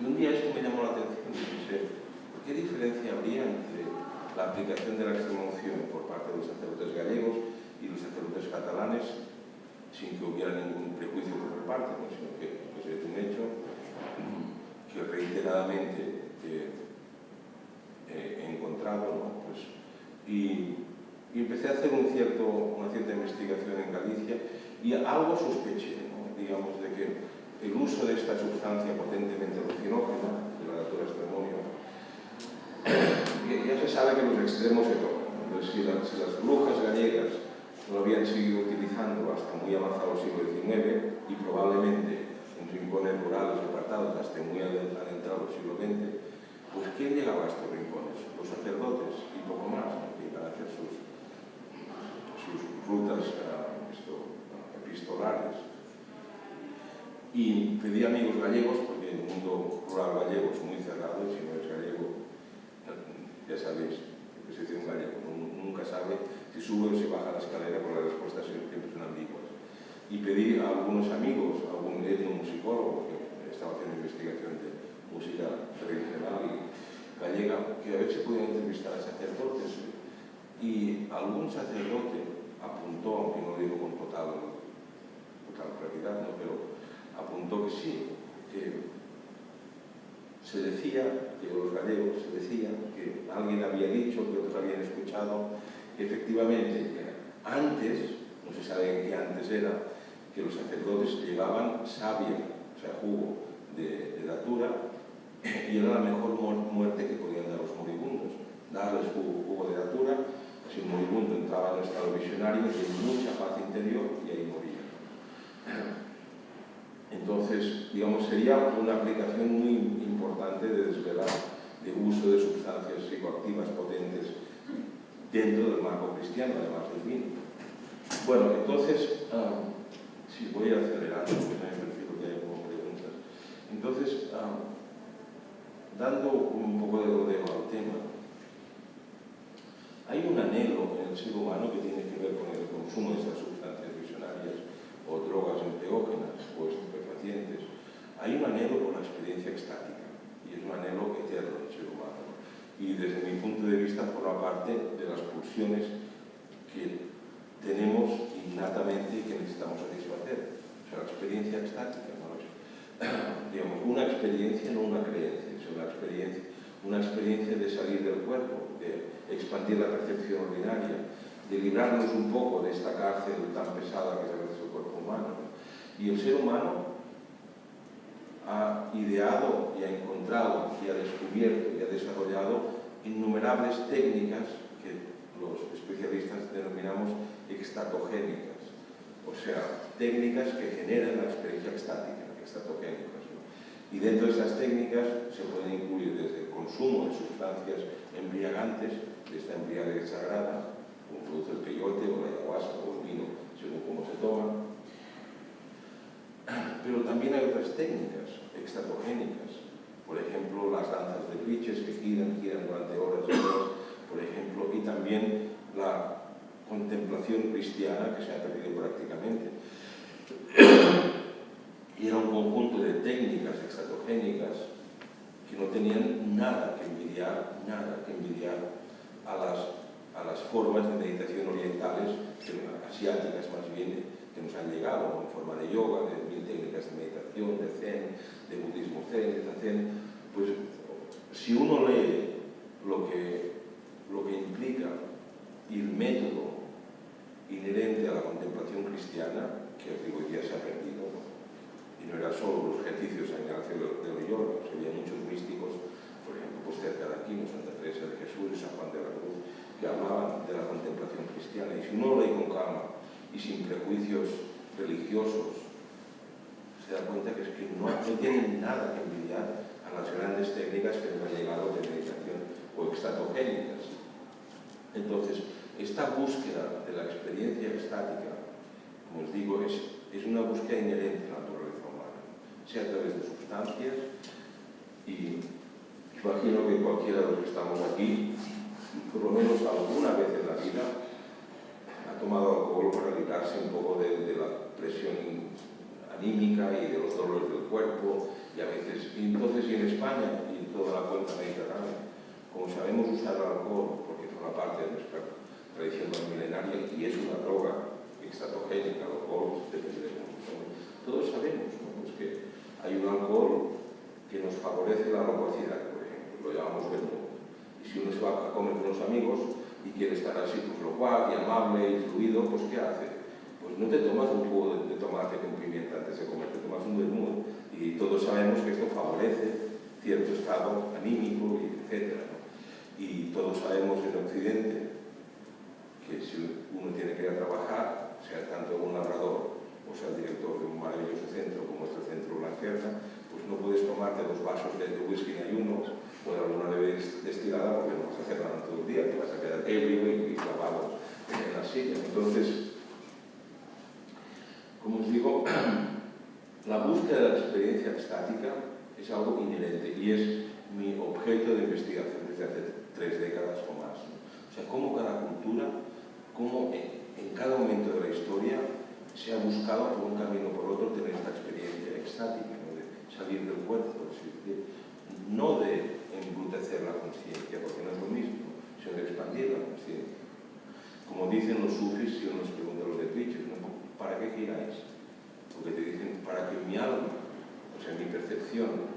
Y un día eso me llamó la atención y pensé, ¿qué diferencia habría entre la aplicación de la extrema unción por parte de los sacerdotes gallegos y los sacerdotes catalanes, sin que hubiera ningún prejuicio por mi parte, ¿no? Sino que pues, es un hecho que reiteradamente he encontrado, ¿no? Pues, y empecé a hacer una cierta investigación en Galicia y algo sospeché, ¿no? Digamos, de que el uso de esta sustancia potentemente alucinógena, de la datura extremonio, ya se sabe que los extremos se tocan. Entonces, si las brujas gallegas no lo habían seguido utilizando hasta muy avanzado el siglo XIX y probablemente en rincones rurales apartados hasta muy adentrado el siglo XX, pues ¿quién llegaba a estos rincones? Los sacerdotes y poco más, ¿no? Que iban a hacer sus rutas epistolares. Y pedí amigos gallegos, porque el mundo rural gallego es muy cerrado, y si no es gallego, ya sabéis, que se dice un gallego, nunca sabe si sube o si baja la escalera, porque las respuestas siempre son ambiguas. Y pedí a algunos amigos, a algún etnomusicólogo que estaba haciendo investigación de música tradicional y gallega, que a ver si podían entrevistar a sacerdotes. Y algún sacerdote apuntó, aunque no lo digo con total claridad, ¿no? Pero apuntó que sí, que se decía, que los gallegos se decía, que alguien había dicho, que otros habían escuchado, que efectivamente antes, no se sabe qué antes era, que los sacerdotes llevaban savia, o sea, jugo de datura, y era la mejor muerte que podían dar los moribundos. Darles jugo de datura, si el moribundo entraba en un estado visionario, en mucha paz interior y ahí moría. Entonces, digamos, sería una aplicación muy importante de desvelar de uso de sustancias psicoactivas potentes dentro del marco cristiano, además del vino. Bueno, entonces, sí, voy a acelerar, porque también prefiero que haya como preguntas. Entonces, dando un poco de rodeo al tema, hay un anhelo en el ser humano que tiene que ver con el consumo de estas sustancias visionarias o drogas enteógenas o estupefacientes. Hay un anhelo por la experiencia extática y es un anhelo eterno del ser humano. Y desde mi punto de vista forma parte de las pulsiones que tenemos innatamente y que necesitamos satisfacer. O sea, la experiencia extática, ¿no? Digamos, una experiencia, no una creencia, sino una experiencia de salir del cuerpo, de expandir la percepción ordinaria, de librarnos un poco de esta cárcel tan pesada que es a veces el cuerpo humano. Y el ser humano ha ideado y ha encontrado y ha descubierto y ha desarrollado innumerables técnicas que los especialistas denominamos extatogénicas, o sea, técnicas que generan la experiencia extática, extatogénicas, ¿no? Y dentro de estas técnicas se pueden incluir desde el consumo de sustancias embriagantes, de esta embriaguez sagrada, como produce el peyote o la ayahuasca o el vino, según cómo se toma. Pero también hay otras técnicas extatogénicas, por ejemplo, las danzas de biches que giran durante horas y horas, por ejemplo, y también la contemplación cristiana que se ha perdido prácticamente. Y era un conjunto de técnicas extatogénicas que no tenían nada que envidiar a las formas de meditación orientales, asiáticas más bien, que nos han llegado en forma de yoga, de mil técnicas de meditación, de zen, de budismo zen, de zazen. Pues si uno lee lo que implica y el método inherente a la contemplación cristiana, que os digo hoy día se ha perdido, ¿no? Y no era solo los ejercicios en el de los yoga, había muchos místicos, por ejemplo, pues cerca de aquí, Santa Teresa de Jesús y San Juan de la Cruz, que hablaban de la contemplación cristiana. Y si uno lo lee con calma y sin prejuicios religiosos, se da cuenta que es que no tienen nada que envidiar a las grandes técnicas que nos han llegado de meditación o extatogénicas. Entonces, esta búsqueda de la experiencia extática, como os digo, es una búsqueda inherente a la naturaleza humana, sea a través de sustancias, y imagino que cualquiera de los que estamos aquí, por lo menos alguna vez en la vida, ha tomado alcohol para librarse un poco de la presión anímica y de los dolores del cuerpo, y a veces, y entonces, y en España y en toda la cuenca mediterránea, como sabemos usar el alcohol, porque forma parte de nuestra tradición milenaria y es una droga extatogénica, el alcohol, depende de cómo se tome. Todos sabemos, ¿no?, pues que hay un alcohol que nos favorece la locuacidad, por ejemplo, lo llamamos vermut. Y si uno se va a comer con los amigos y quiere estar así, pues locuaz y amable y fluido, pues ¿qué hace? Pues no te tomas un jugo de tomate con pimienta antes de comer, te tomas un vermut. Y todos sabemos que esto favorece cierto estado anímico, etc., ¿no? Y todos sabemos en Occidente que si uno tiene que ir a trabajar, sea tanto un labrador o sea el director de un maravilloso centro como es el centro Blanquerna, pues no puedes tomarte 2 vasos de whisky en ayuno o de alguna bebida destilada porque no vas a hacer nada todo el día, te vas a quedar ebrio y clavado en la silla. Entonces, como os digo, la búsqueda de la experiencia extática es algo inherente y es mi objeto de investigación desde hace 3 décadas o más, ¿no? O sea, cómo cada cultura, cómo en cada momento de la historia se ha buscado por un camino o por otro tener esta experiencia extática, ¿no?, de salir del cuerpo, no de embrutecer la consciencia, porque no es lo mismo, sino de expandir la consciencia. Como dicen los sufis, si uno les pregunta a los de Twitch, ¿no?, ¿para qué giráis? Porque te dicen, para que mi alma, o sea, mi percepción,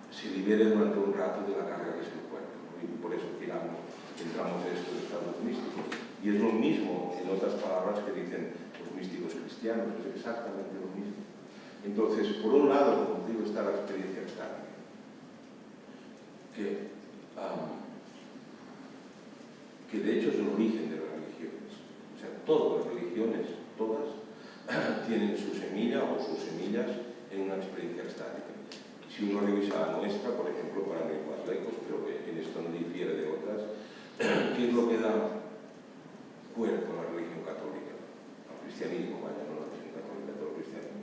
se libere durante un rato de la carga que es el cuerpo, ¿no? Y por eso giramos, entramos en estos estados místicos. Y es lo mismo, en otras palabras, que dicen los místicos cristianos, es exactamente lo mismo. Entonces, por un lado, como digo, está la experiencia extática, que de hecho es el origen de las religiones. O sea, todas las religiones, todas, tienen su semilla o sus semillas en una experiencia extática. Si uno revisa la nuestra, por ejemplo, para no ir más lejos, pero que en esto no difiere de otras, ¿qué es lo que da cuerpo a la religión católica? Al cristianismo, vaya, no la religión católica, todo el cristianismo.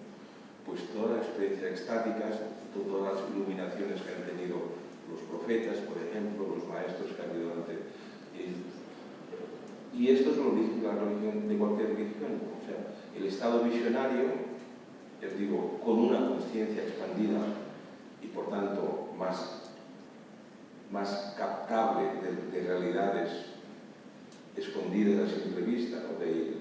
Pues toda la experiencia extática, todas las iluminaciones que han tenido los profetas, por ejemplo, los maestros que han ido antes. Y esto es lo origen de la religión, de cualquier religión. O sea, el estado visionario, les digo, con una conciencia expandida y por tanto más captable de realidades escondidas a simple vista, ¿no?, de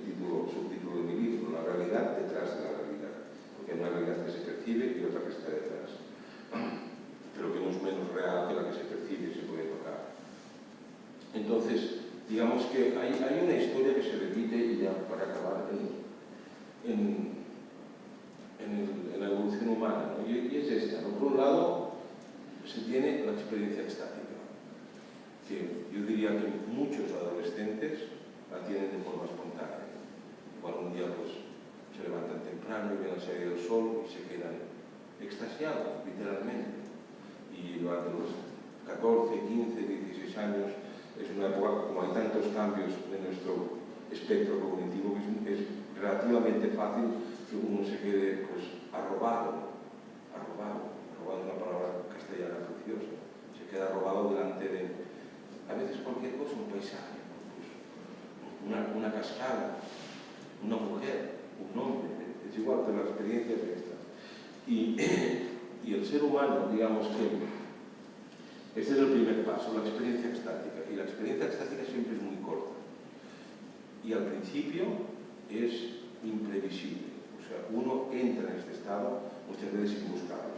subtítulo de mi libro, la realidad detrás de la realidad, porque hay una realidad que se percibe y otra que está detrás, pero que no es menos real que la que se percibe y se puede tocar. Entonces, digamos que hay una historia que se repite, y ya para acabar, en la evolución humana, ¿no? Y es esta, ¿no? Por un lado, se tiene la experiencia extática, que yo diría que muchos adolescentes la tienen de forma espontánea. Igual un día pues se levantan temprano y ven la salida del sol y se quedan extasiados, literalmente. Y durante los 14, 15, 16 años es una época, como hay tantos cambios de nuestro espectro cognitivo, que es relativamente fácil que uno se quede pues arrobado es una palabra castellana preciosa, se queda arrobado delante de, a veces cualquier cosa, un paisaje, pues una cascada, una mujer, un hombre, es igual, pero la experiencia es esta. Y el ser humano, digamos que este es el primer paso, la experiencia extática. Y la experiencia extática siempre es muy corta. Y al principio es imprevisible. O sea, uno entra en este estado muchas veces sin buscarlo.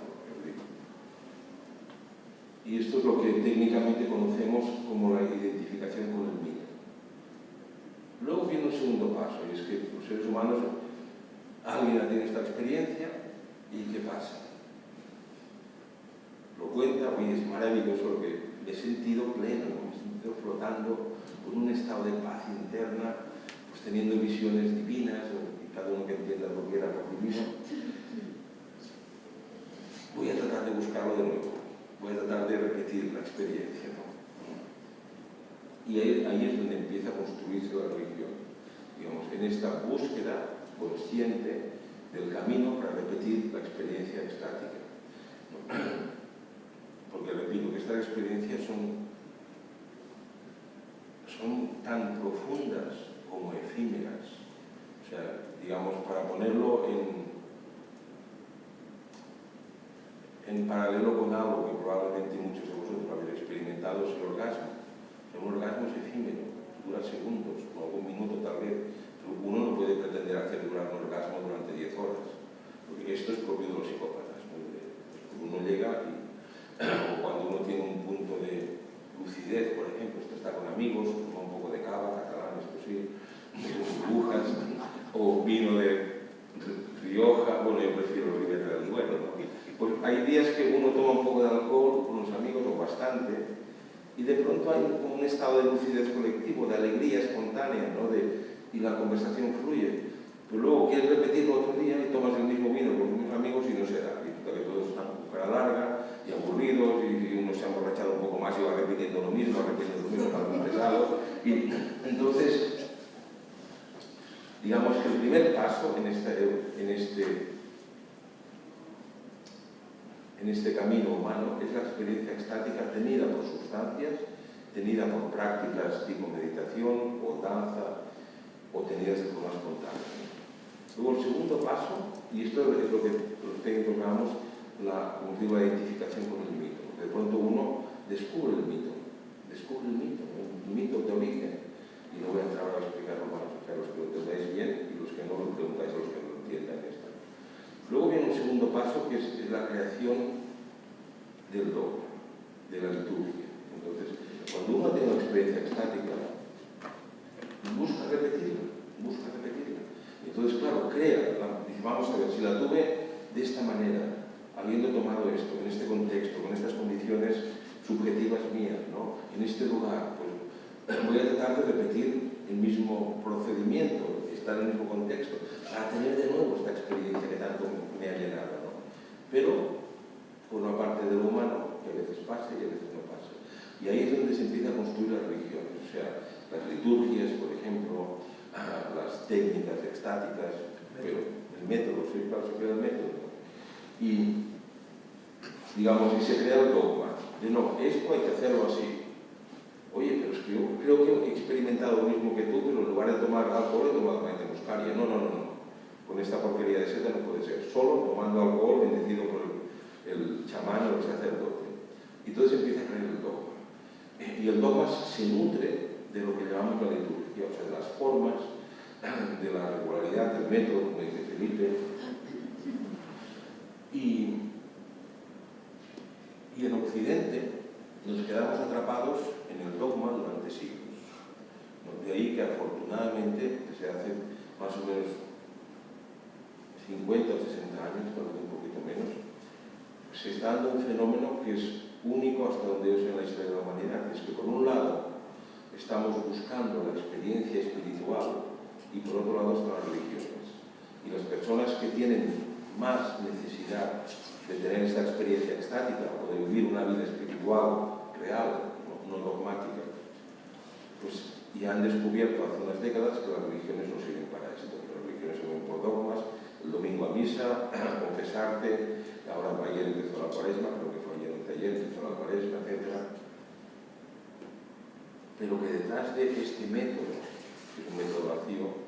Y esto es lo que técnicamente conocemos como la identificación con el mito. Luego viene un segundo paso, y es que los seres humanos, alguien tiene esta experiencia, ¿y qué pasa? Lo cuenta, oye, es maravilloso, porque me he sentido pleno, ¿no? Me he sentido flotando con un estado de paz interna, pues teniendo visiones divinas, y cada uno que entienda lo que era por divino. Voy a tratar de buscarlo de nuevo, voy a tratar de repetir la experiencia, ¿no? Y ahí es donde empieza a construirse la religión, digamos, en esta búsqueda consciente del camino para repetir la experiencia extática. Porque repito que estas experiencias son tan profundas como efímeras. O sea, digamos, para ponerlo en paralelo con algo que probablemente muchos de vosotros habéis experimentado, es el orgasmo. Un orgasmo es efímero, dura segundos, o algún minuto tal vez, pero uno no puede pretender hacer durar un orgasmo durante 10 horas, porque esto es propio de los psicópatas, ¿no? Uno llega y, o cuando uno tiene un punto de lucidez, por ejemplo, está con amigos, toma un poco de cava, catalán, esto sí, burbujas, o vino de Rioja, bueno, yo prefiero Ribera del Duero, ¿no? Pues hay días que uno toma un poco de alcohol con los amigos, o bastante, y de pronto hay un estado de lucidez colectivo, de alegría espontánea, ¿no? Y la conversación fluye. Pero luego quieres repetirlo otro día y tomas el mismo vino con unos amigos y no se da. Y resulta que todos están con cara larga y aburridos, y uno se ha emborrachado un poco más y va repitiendo lo mismo, para muy pesado. Y entonces, digamos que el primer paso en este camino humano es la experiencia extática tenida por sustancias, tenida por prácticas tipo meditación o danza, o tenidas de forma espontánea. Luego el segundo paso, y esto es lo que los técnicos llamamos la identificación con el mito. De pronto uno descubre el mito de origen, y no voy a entrar ahora a explicarlo más, a los que lo entendáis bien y los que no lo preguntáis a los que lo entiendan esto. Luego viene un segundo paso que es la creación del dogma, de la liturgia. Entonces, cuando uno tiene una experiencia extática, busca repetirla. Entonces, claro, dice, vamos a ver, si la tuve de esta manera, habiendo tomado esto, en este contexto, con estas condiciones subjetivas mías, ¿no? En este lugar, pues voy a tratar de repetir el mismo procedimiento, estar en el mismo contexto, para tener de nuevo esta experiencia que tanto me ha llenado, ¿no? Pero forma parte de lo humano, que a veces pasa y a veces no pasa. Y ahí es donde se empieza a construir las religiones, o sea, las liturgias, por ejemplo, las técnicas extáticas, pero el método, se crea el método. Y, digamos, y se crea el dogma. De no, esto hay que hacerlo así. Oye, pero es que yo creo que he experimentado lo mismo que tú, pero en lugar de tomar alcohol he tomado maite muscaria. No. Con esta porquería de seta no puede ser. Solo tomando alcohol bendecido por el chamán o el sacerdote. Y entonces empieza a creer el dogma. Y el dogma se nutre de lo que llamamos la liturgia, o sea, de las formas, de la regularidad del método, como dice Felipe. Y en Occidente nos quedamos atrapados en el dogma durante siglos. De ahí que afortunadamente, desde hace más o menos 50 o 60 años, tal vez un poquito menos, se está dando un fenómeno que es único hasta donde yo sé en la historia de la humanidad, que es que por un lado estamos buscando la experiencia espiritual y por otro lado están las religiones. Y las personas que tienen más necesidad de tener esta experiencia extática o de vivir una vida espiritual real, no dogmática, pues ya han descubierto hace unas décadas que las religiones no sirven para esto. Las religiones sirven por dogmas, el domingo a misa, a confesarte, ahora ayer empezó la cuaresma, creo que fue ayer o ayer empezó la cuaresma, etc. Pero que detrás de este método, que es un método vacío,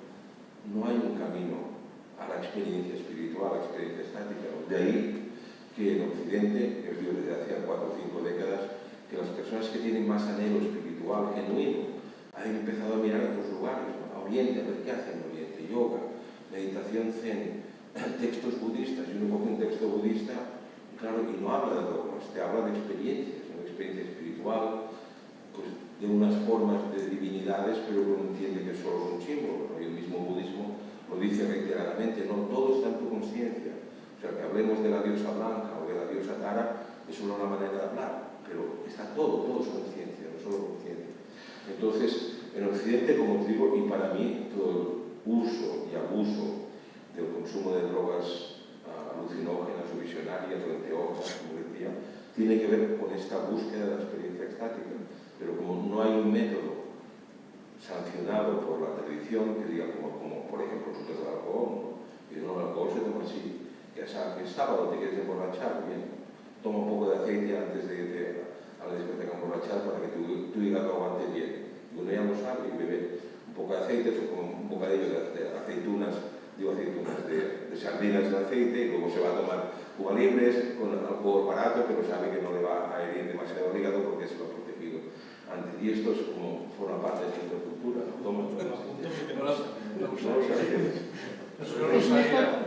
no hay un camino a la experiencia espiritual, a la experiencia estática. De ahí que en Occidente, yo digo desde hace 4 o 5 décadas, que las personas que tienen más anhelo espiritual genuino han empezado a mirar a otros lugares, ¿no? A Oriente, a ver qué hacen en Oriente, yoga, meditación zen, textos budistas, y uno coge un texto budista, claro, y no habla de dogmas, te habla de experiencias, una experiencia espiritual, pues de unas formas de divinidades, pero uno entiende que solo es un símbolo, ¿no? Y el mismo budismo lo dice reiteradamente, no todo está en tu conciencia. O sea, que hablemos de la diosa blanca o de la diosa Tara, es solo una manera de hablar, pero está todo es conciencia, no solo conciencia. Entonces, en Occidente, como os digo, y para mí, todo el uso y abuso del consumo de drogas alucinógenas o visionarias o enteógenas, como decía, tiene que ver con esta búsqueda de la experiencia extática. Pero como no hay un método sancionado por la tradición que diga como por ejemplo nosotros del alcohol, ¿no? Y no, el alcohol se toma así. Ya sabes, el sábado te quieres emborrachar, bien, toma un poco de aceite antes de irte a la discoteca a emborrachar para que tu hígado aguante bien. Y uno ya lo sabe y bebe un poco de aceite, o como un bocadillo de aceitunas, de sardinas de aceite, y luego se va a tomar Cuba Libres con alcohol barato, pero sabe que no le va a herir demasiado el hígado porque se lo ha protegido antes. Y esto es como forma parte de nuestra cultura, ¿no? Toma.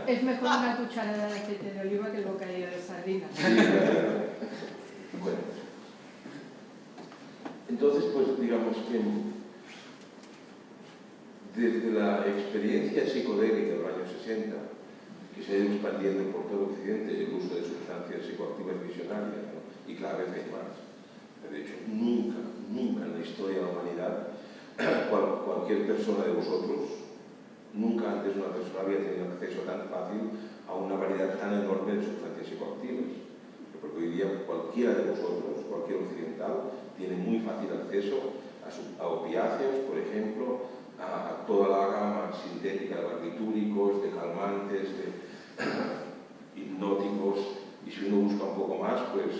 Es mejor una cucharada de aceite de oliva que el bocadillo de sardinas. Bueno. Entonces, pues digamos que desde la experiencia psicodélica de los años 60, que se ha ido expandiendo por todo Occidente el uso de sustancias psicoactivas visionarias, ¿no? Y cada vez hay más. De hecho, nunca en la historia de la humanidad, cualquier persona de vosotros, nunca antes una persona había tenido acceso tan fácil a una variedad tan enorme de sustancias psicoactivas. Porque hoy día cualquiera de vosotros, cualquier occidental, tiene muy fácil acceso a opiáceos, por ejemplo, a toda la gama sintética de barbitúricos, de calmantes, de hipnóticos, y si uno busca un poco más, pues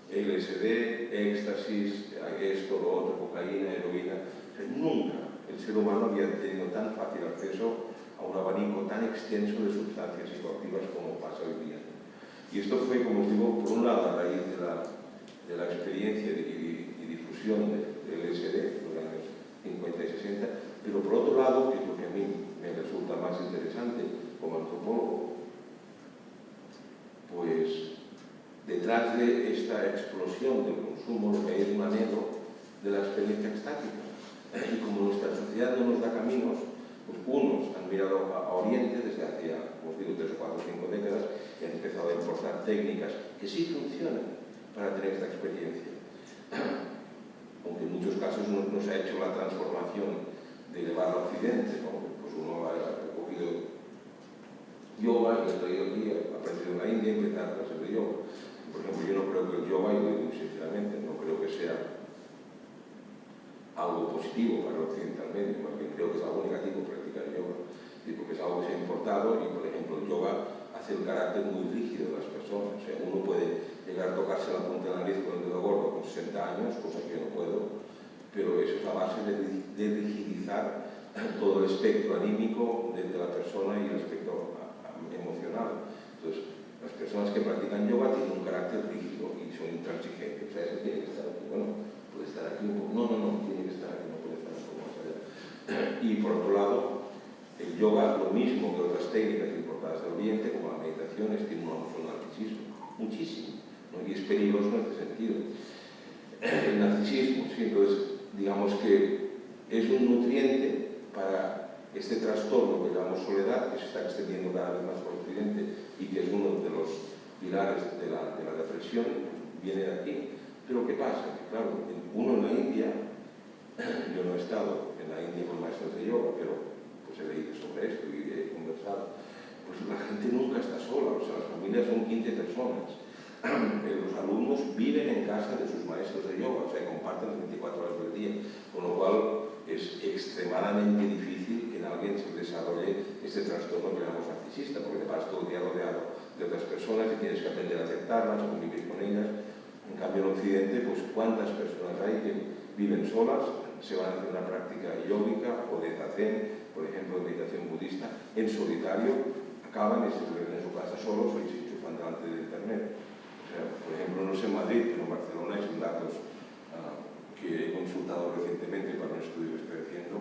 LSD, éxtasis, esto, lo otro, cocaína, heroína. O sea, nunca el ser humano había tenido tan fácil acceso a un abanico tan extenso de sustancias psicoactivas como pasa hoy día. Y esto fue, como os digo, por un lado a raíz de la experiencia y difusión del LSD en los años 50 y 60, pero por otro lado, que es lo que a mí me resulta más interesante como antropólogo, pues detrás de esta explosión del consumo lo que hay es un anhelo de la experiencia extática. Y como nuestra sociedad no nos da caminos, pues unos han mirado a Oriente desde hace, como os digo, 3, 4, 5 décadas y han empezado a importar técnicas que sí funcionan para tener esta experiencia. Aunque en muchos casos no se ha hecho la transformación de elevarlo a Occidente, ¿no? Pues uno ha cogido yoga y lo ha traído aquí, ha aprendido en la India y empezar a clases de yoga. Por ejemplo, yo no creo que el yoga, y lo digo muy sinceramente, no creo que sea algo positivo para el occidental medio, más bien creo que es algo negativo practicar yoga, porque es algo que se ha importado y, por ejemplo, el yoga hace el carácter muy rígido de las personas. O sea, uno puede llegar a tocarse la punta de la nariz con el dedo gordo con 60 años, cosa que yo no puedo, pero eso es a base de rigidizar todo el espectro anímico de la persona y el espectro emocional. Entonces, las personas que practican yoga tienen un carácter rígido y son intransigentes. O sea, ese tiene que estar aquí, bueno, puede estar aquí un poco, no, tiene que estar aquí, no puede estar un poco más allá. Y por otro lado, el yoga, lo mismo que otras técnicas importadas del Oriente, como la meditación, estimula mucho el narcisismo, muchísimo, ¿no? Y es peligroso en este sentido. El narcisismo, sí, entonces, digamos que es un nutriente para este trastorno que llamamos soledad, que se está extendiendo cada vez más por Occidente y que es uno de los pilares de la depresión, viene de aquí. Pero ¿qué pasa? Que claro, uno en la India, yo no he estado en la India con maestros de yoga, pero pues he leído sobre esto y he conversado, pues la gente nunca está sola, o sea, las familias son 15 personas. Los alumnos viven en casa de sus maestros de yoga, o sea, comparten las 24 horas del día, con lo cual es extremadamente difícil que en alguien se desarrolle este trastorno que llamamos narcisista, porque te vas todo el día rodeado de otras personas y tienes que aprender a aceptarlas, a convivir con ellas. En cambio, en Occidente, pues ¿cuántas personas hay que viven solas, se van a hacer una práctica yógica o de zazen, por ejemplo, de meditación budista, en solitario, acaban y se vuelven en su casa solos y se enchufan delante de internet? O sea, por ejemplo, no sé en Madrid, pero en Barcelona hay datos que he consultado recientemente para un estudio que estoy haciendo.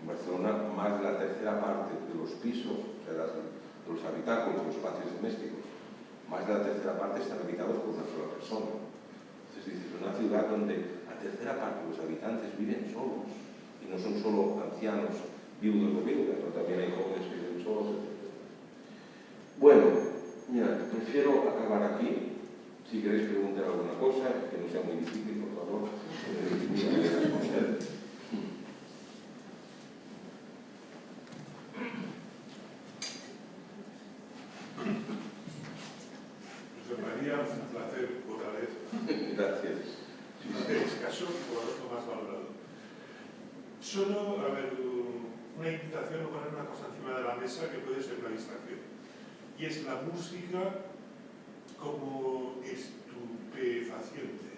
En Barcelona, más de la tercera parte de los pisos, o sea, de los habitáculos, los patios domésticos, más de la tercera parte están habitados por una sola persona. Entonces, dices, una ciudad donde la tercera parte de los habitantes viven solos, y no son solo ancianos, viudos o viudas, ¿no? También hay jóvenes que viven solos, etc. Bueno, mira, prefiero acabar aquí. Si queréis preguntar alguna cosa, que no sea muy difícil, por favor, responder. José María, un placer otra vez. Gracias. Es escaso por lo más valorado. Solo, a ver, una invitación o poner una cosa encima de la mesa que puede ser una distracción. Y es la música como estupefaciente.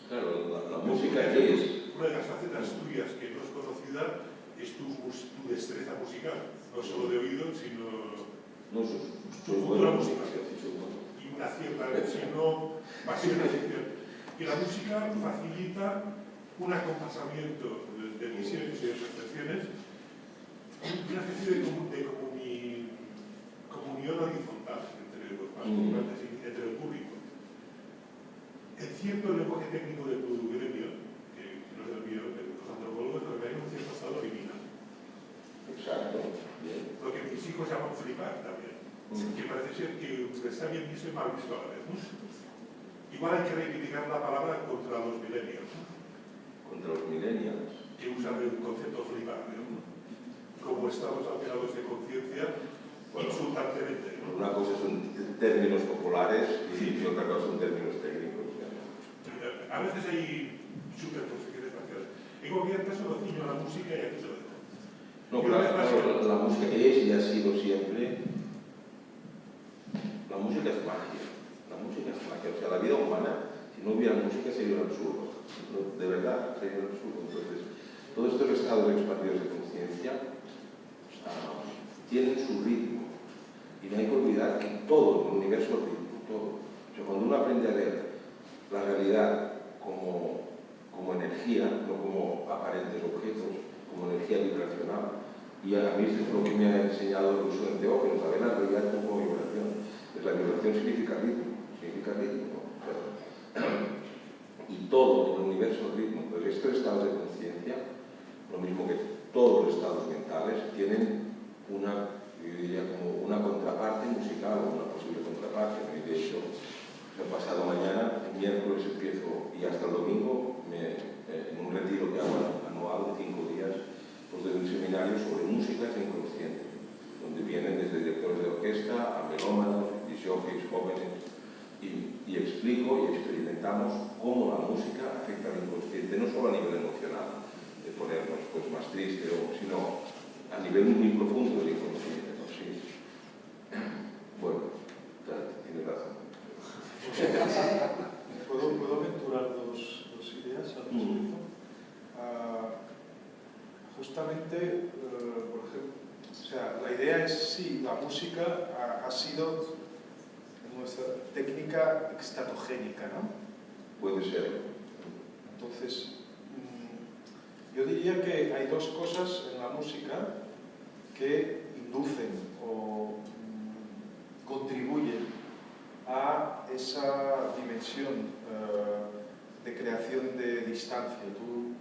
Claro, la música es... Una de las facetas tuyas que no es conocida es tu destreza musical, no solo de oído, sino No, tu cultura musical. Y una cierta, si no, pasión y afición. Y la música facilita un acompasamiento de visiones y de percepciones, una especie de comunión horizontal entre los participantes y entre el público. En cierto lenguaje técnico de tu gremio, que no es el mío, de los antropólogos, lo que hay un cierto estado liminal. Exacto. Bien. Lo que mis hijos llaman flipar también. Que parece ser que está bien visto y mal visto a la vez, ¿no? Igual hay que reivindicar la palabra contra los millennials, ¿no? Contra los millennials. Que usan el concepto flipar, ¿no? Como estados alterados de conciencia, insultantemente, ¿no? Una cosa son términos populares y otra cosa son términos técnicos. A veces hay superposiciones parciales. En cualquier caso lo ciño a la música y aquí te lo dejo. No, claro, la música es y ha sido siempre... La música es magia. La música es magia. O sea, la vida humana, si no hubiera música, sería un absurdo. De verdad, sería un absurdo. Entonces, todos estos estados expandidos de conciencia tienen su ritmo. Y no hay que olvidar que todo el universo es ritmo, todo. O sea, cuando uno aprende a ver la realidad como energía, no como aparentes objetos, como energía vibracional, y a mí esto es lo que me ha enseñado el uso de Teógenes, a ver la realidad como vibración. Pues la vibración significa ritmo, ¿no? Y todo el universo es ritmo. Pues estos estados de conciencia, lo mismo que todos los estados mentales, tienen una, yo diría, como una contraparte musical, o una posible contraparte. ¿No? Y de hecho, el pasado mañana, el miércoles empiezo, y hasta el domingo, en un retiro que hago anual de 5 días, pues de un seminario sobre música inconsciente, donde vienen desde directores de orquesta a melómanos, jockeys, jóvenes, y explico y experimentamos cómo la música afecta al inconsciente, no solo a nivel emocional, de ponernos pues, más tristes, sino a nivel muy profundo del inconsciente. ¿No? Sí. Bueno, tienes razón. ¿Puedo aventurar dos ideas al respecto? Justamente, por ejemplo, o sea, la idea es, sí, la música ha sido nuestra técnica extatogénica, ¿no? Puede ser. Entonces, yo diría que hay dos cosas en la música que inducen o contribuyen a esa dimensión de creación de distancia. Tú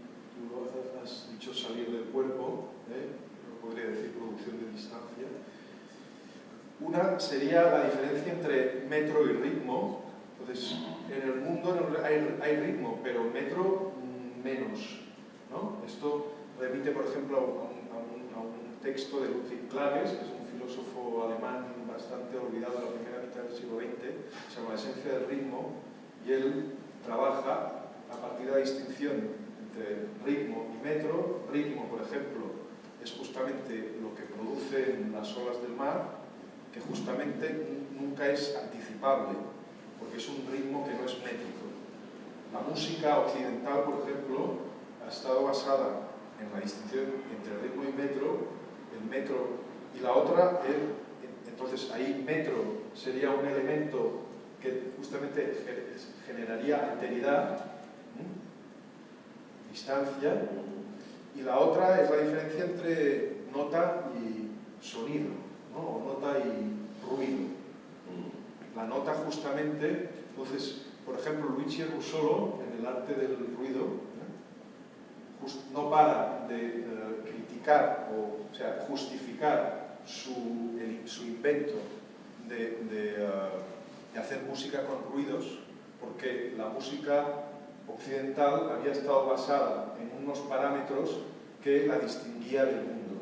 has dicho salir del cuerpo, yo podría decir producción de distancia. Una sería la diferencia entre metro y ritmo. Entonces, en el mundo hay ritmo, pero metro menos, ¿no? Esto remite, por ejemplo, a un texto de Ludwig Klages, que es un filósofo alemán bastante olvidado en la primera mitad del siglo XX, se llama La esencia del ritmo, y él trabaja a partir de la distinción entre ritmo y metro. Ritmo, por ejemplo, es justamente lo que producen las olas del mar, que justamente nunca es anticipable, porque es un ritmo que no es métrico. La música occidental, por ejemplo, ha estado basada en la distinción entre ritmo y metro, el metro y la otra, entonces ahí metro sería un elemento que justamente generaría alteridad, distancia, y la otra es la diferencia entre nota y sonido, ¿no? O nota y ruido. La nota justamente, entonces, por ejemplo, Luigi Russolo, en el arte del ruido, no para de criticar, o sea, justificar su invento de hacer música con ruidos, porque la música occidental había estado basada en unos parámetros que la distinguía del mundo.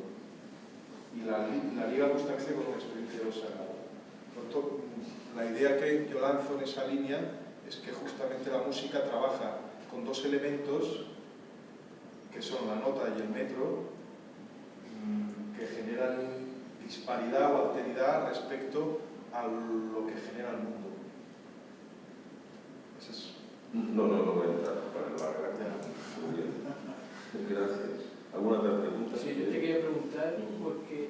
Y la liga justamente con una experiencia de lo sagrado. Por tanto, la idea que yo lanzo en esa línea es que justamente la música trabaja con dos elementos que son la nota y el metro, que generan disparidad o alteridad respecto a lo que genera el mundo. Esa es... No voy a entrar para el bar. Gracias. ¿Alguna otra pregunta? Sí, yo te quería preguntar, porque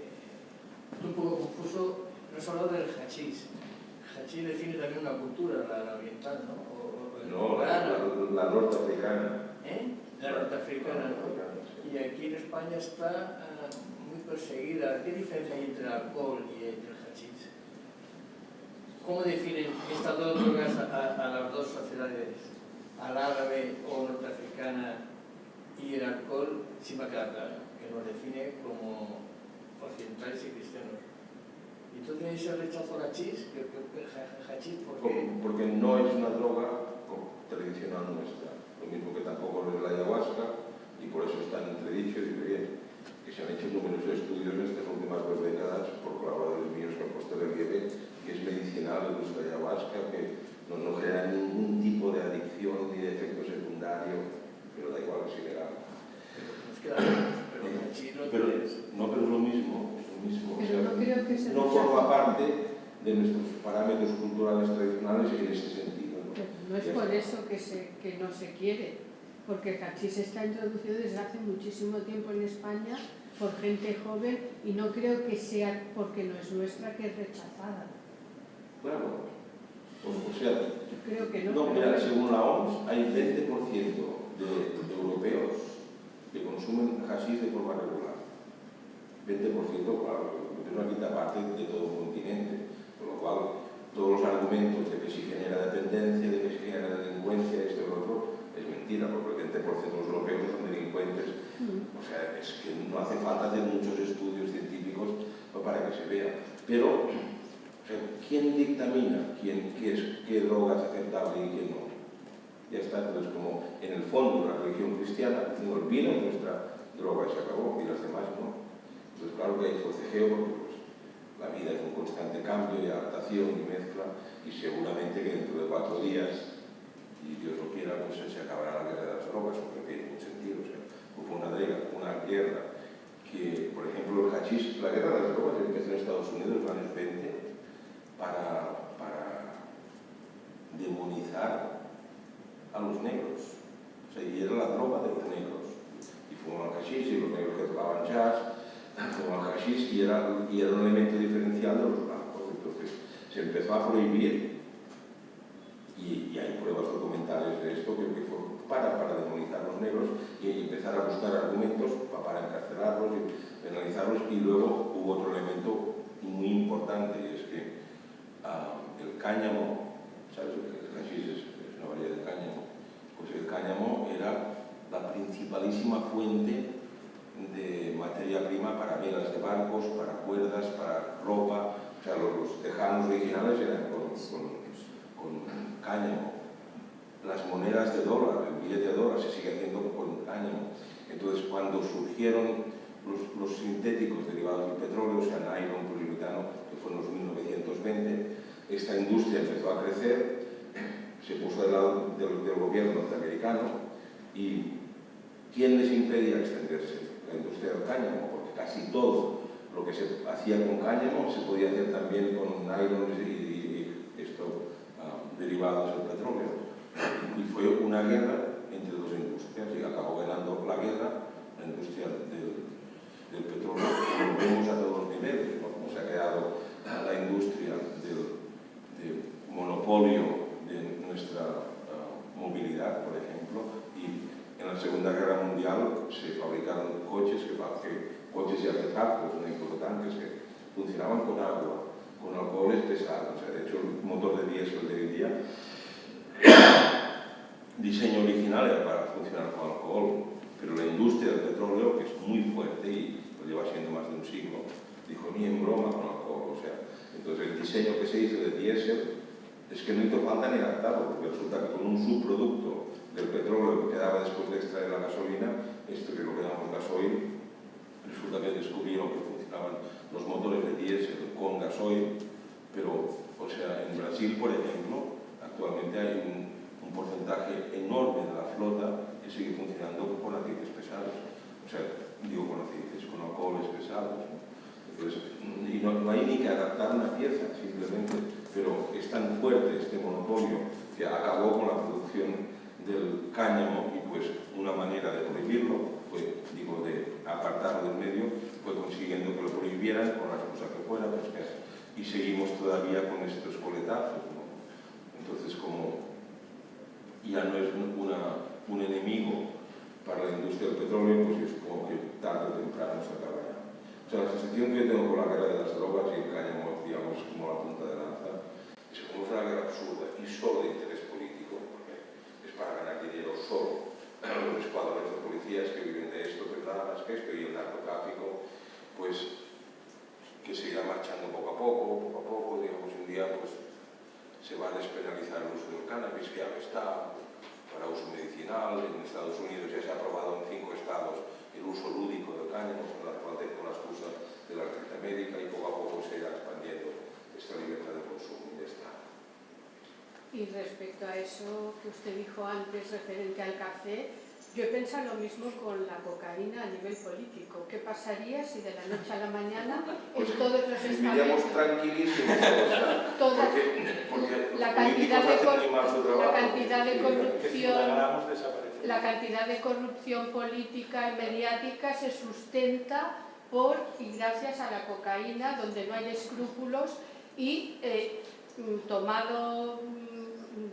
es un poco confuso, no has hablado del hachís. El hachís define también una cultura, la oriental, ¿no? No, la norteafricana. La norteafricana, ¿no? Sí. Y aquí en España está muy perseguida. ¿Qué diferencia hay entre el alcohol y el hachís? ¿Cómo definen estas dos drogas a las dos sociedades, al árabe o norteafricana y el alcohol? Sí me queda claro, que nos define como occidentales y cristianos. ¿Y tú tienes ese rechazo al hachís? ¿Hachís por qué? Porque no es una droga tradicional nuestra, lo mismo que tampoco lo es la ayahuasca, y por eso está en entredicho. Y bien, que se han hecho numerosos estudios en estas últimas 2 décadas por colaboradores míos que han puesto de relieve que es medicinal el uso de ayahuasca, que no genera ningún tipo de adicción ni de efecto secundario, pero da igual, es ilegal. Nos queda lejos, pero el hachís no tienes. No, pero es lo mismo. O Pero sea, no creo que se no rechace. forma parte de nuestros parámetros culturales tradicionales en ese sentido. No es por eso que no se quiere, porque el hachís está introducido desde hace muchísimo tiempo en España por gente joven y no creo que sea porque no es nuestra que es rechazada. Claro. O sea, Yo creo que no. no, mira, según la OMS, hay 20% de europeos que consumen hachís de forma regular. 20%, claro, es una quinta parte de todo un continente, con lo cual todos los argumentos de que si genera dependencia, de que si genera delincuencia, esto y lo otro, es mentira, porque el 20% de los europeos no son delincuentes. O sea, es que no hace falta hacer muchos estudios científicos para que se vea. Pero, o sea, ¿quién dictamina qué droga es aceptable y qué no? Ya está, entonces como en el fondo la religión cristiana, el vino es nuestra droga y se acabó, y las demás no. Entonces claro que hay forcejeo porque pues, la vida es un constante cambio y adaptación y mezcla, y seguramente que dentro de 4 días, y Dios lo quiera, pues se acabará la guerra de las drogas, porque tiene un sentido. O sea, hubo una guerra que, por ejemplo, el hachís, la guerra de las drogas empezó en Estados Unidos en los años 20 para demonizar a los negros. O sea, y era la droga de los negros. Y fumaban hachís, y los negros que tocaban jazz fumaban hachís, y era un elemento diferencial de los blancos. Entonces se empezó a prohibir, y hay pruebas documentales de esto, que fue para demonizar a los negros y empezar a buscar argumentos para encarcelarlos y penalizarlos. Y luego hubo otro elemento muy importante, y es que el cáñamo, ¿sabes? El hachís es una variedad de cáñamo. Pues el cáñamo era la principalísima fuente de materia prima para velas de barcos, para cuerdas, para ropa. O sea, los tejanos originales eran con cáñamo. Las monedas de dólar, el billete de dólar se sigue haciendo con cáñamo. Entonces, cuando surgieron los sintéticos derivados del petróleo, o sea, nylon, poliuretano, que fue en los 1920, esta industria empezó a crecer, se puso del lado del gobierno norteamericano. ¿Y quién les impedía extenderse? La industria del cáñamo, porque casi todo lo que se hacía con cáñamo se podía hacer también con nylon y derivados del petróleo. Y fue una guerra entre dos industrias, y acabó ganando la guerra la industria del petróleo. Volvemos a todos los niveles, ¿no? Como se ha creado la industria del monopolio de nuestra movilidad, por ejemplo, y en la Segunda Guerra Mundial se fabricaron coches y artefactos, tanques que funcionaban con agua, con alcoholes pesados. O sea, de hecho, el motor de diésel de hoy día, diseño original era para funcionar con alcohol, pero la industria del petróleo, que es muy fuerte y lo lleva siendo más de un siglo, dijo ni en broma con alcohol. O sea, entonces el diseño que se hizo de diésel es que no hizo falta ni adaptarlo, porque resulta que con un subproducto del petróleo que quedaba después de extraer la gasolina, esto que lo que llamamos gasoil, resulta que descubrieron que funcionaban los motores de diésel con gasoil, pero, o sea, en Brasil, por ejemplo, actualmente hay un porcentaje enorme de la flota que sigue funcionando con aceites pesados. O sea, digo con aceites, con alcoholes pesados, ¿no? Entonces, y no hay ni que adaptar una pieza, simplemente, pero es tan fuerte este monopolio que acabó con la producción del cáñamo y pues una manera de prohibirlo, pues, digo, de apartarlo del medio, fue consiguiendo que lo prohibieran con la excusa que fuera, pues, y seguimos todavía con estos coletazos, ¿no? Entonces, como ya no es un enemigo para la industria del petróleo, pues yo supongo que tarde o temprano se acabará. O sea, la sensación que yo tengo con la guerra de las drogas y el cáñamo, digamos, como la punta de lanza, es como una guerra absurda y solo de interés político, porque es para ganar dinero solo. Los escuadrones de policías que viven de esto, pero nada más que esto, y el narcotráfico, pues que se irá marchando poco a poco, digamos, un día pues se va a despenalizar el uso del cannabis, que ya lo está, para uso medicinal. En Estados Unidos ya se ha aprobado en 5 estados el uso lúdico del cáñamo con la excusa de la receta médica, y poco a poco se irá expandiendo esta libertad de consumo y ya está. Y respecto a eso que usted dijo antes referente al café, yo he pensado lo mismo con la cocaína a nivel político. ¿Qué pasaría si de la noche a la mañana en todos los Viviríamos estamentos, tranquilísimos, porque la los cantidad políticos de hacen muy mal su trabajo. la cantidad de corrupción política y mediática se sustenta por y gracias a la cocaína, donde no hay escrúpulos y tomado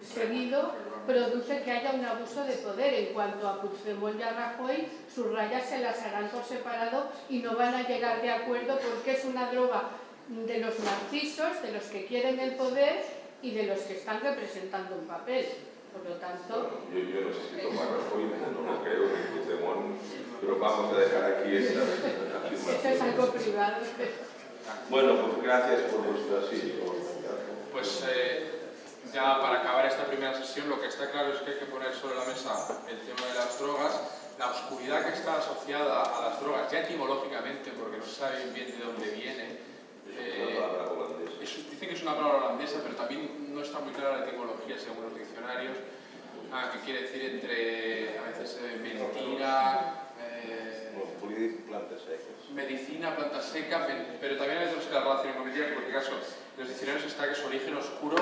seguido produce que haya un abuso de poder. En cuanto a Puigdemont y a Rajoy, sus rayas se las harán por separado y no van a llegar de acuerdo, porque es una droga de los narcisos, de los que quieren el poder y de los que están representando un papel. Por lo tanto... Yo no sé si tomar Rajoy, no lo creo, ni Puigdemont, pero vamos a dejar aquí esta afirmación. Esto es algo privado. Bueno, pues gracias por vuestra asistencia. Pues ya para acabar esta primera sesión, lo que está claro es que hay que poner sobre la mesa el tema de las drogas, la oscuridad que está asociada a las drogas, ya etimológicamente, porque no se sabe bien de dónde viene. Dicen que es una palabra holandesa, pero también no está muy clara la etimología según los diccionarios, que quiere decir entre, a veces, mentira, plantas secas. medicina, planta seca, pero también a veces la relación con mentira, en cualquier caso, en los diccionarios está que su origen oscuro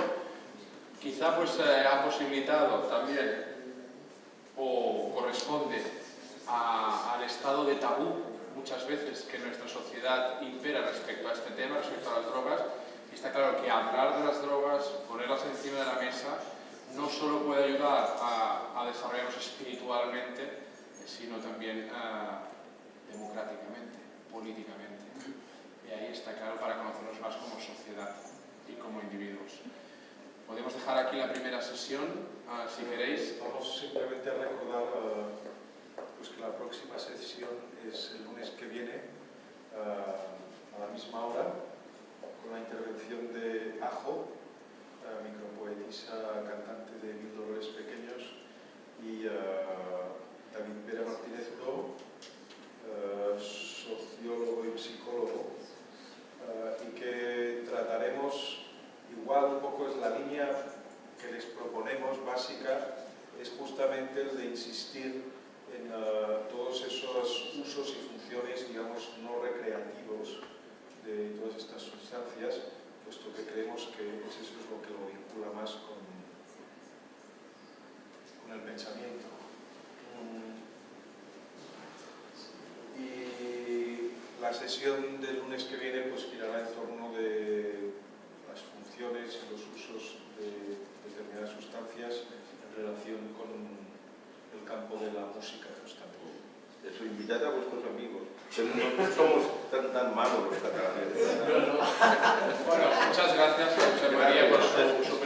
quizá pues ha posibilitado también o corresponde al estado de tabú muchas veces que nuestra sociedad impera respecto a este tema, respecto a las drogas, y está claro que hablar de las drogas, ponerlas encima de la mesa, no solo puede ayudar a desarrollarnos espiritualmente, sino también democráticamente, políticamente. Y ahí está claro, para conocernos más como sociedad y como individuos. Podemos dejar aquí la primera sesión, si queréis. Vamos simplemente a recordar pues que la próxima sesión es el lunes que viene, a la misma hora, con la intervención de Ajo, micropoetisa, cantante de Mil Dolores Pequeños, y David Pere Martínez Bro, sociólogo y psicólogo, y que trataremos, igual un poco es la línea que les proponemos básica, es justamente el de insistir en todos esos usos y funciones, digamos, no recreativos de todas estas sustancias, puesto que creemos que eso es lo que lo vincula más con el pensamiento. Y la sesión del lunes que viene pues girará en torno de las funciones y los usos de determinadas sustancias en relación con el campo de la música, justamente. Eso, invitad a vuestros amigos. Pero no somos tan malos los catalanes. Bueno, muchas gracias, José María, por su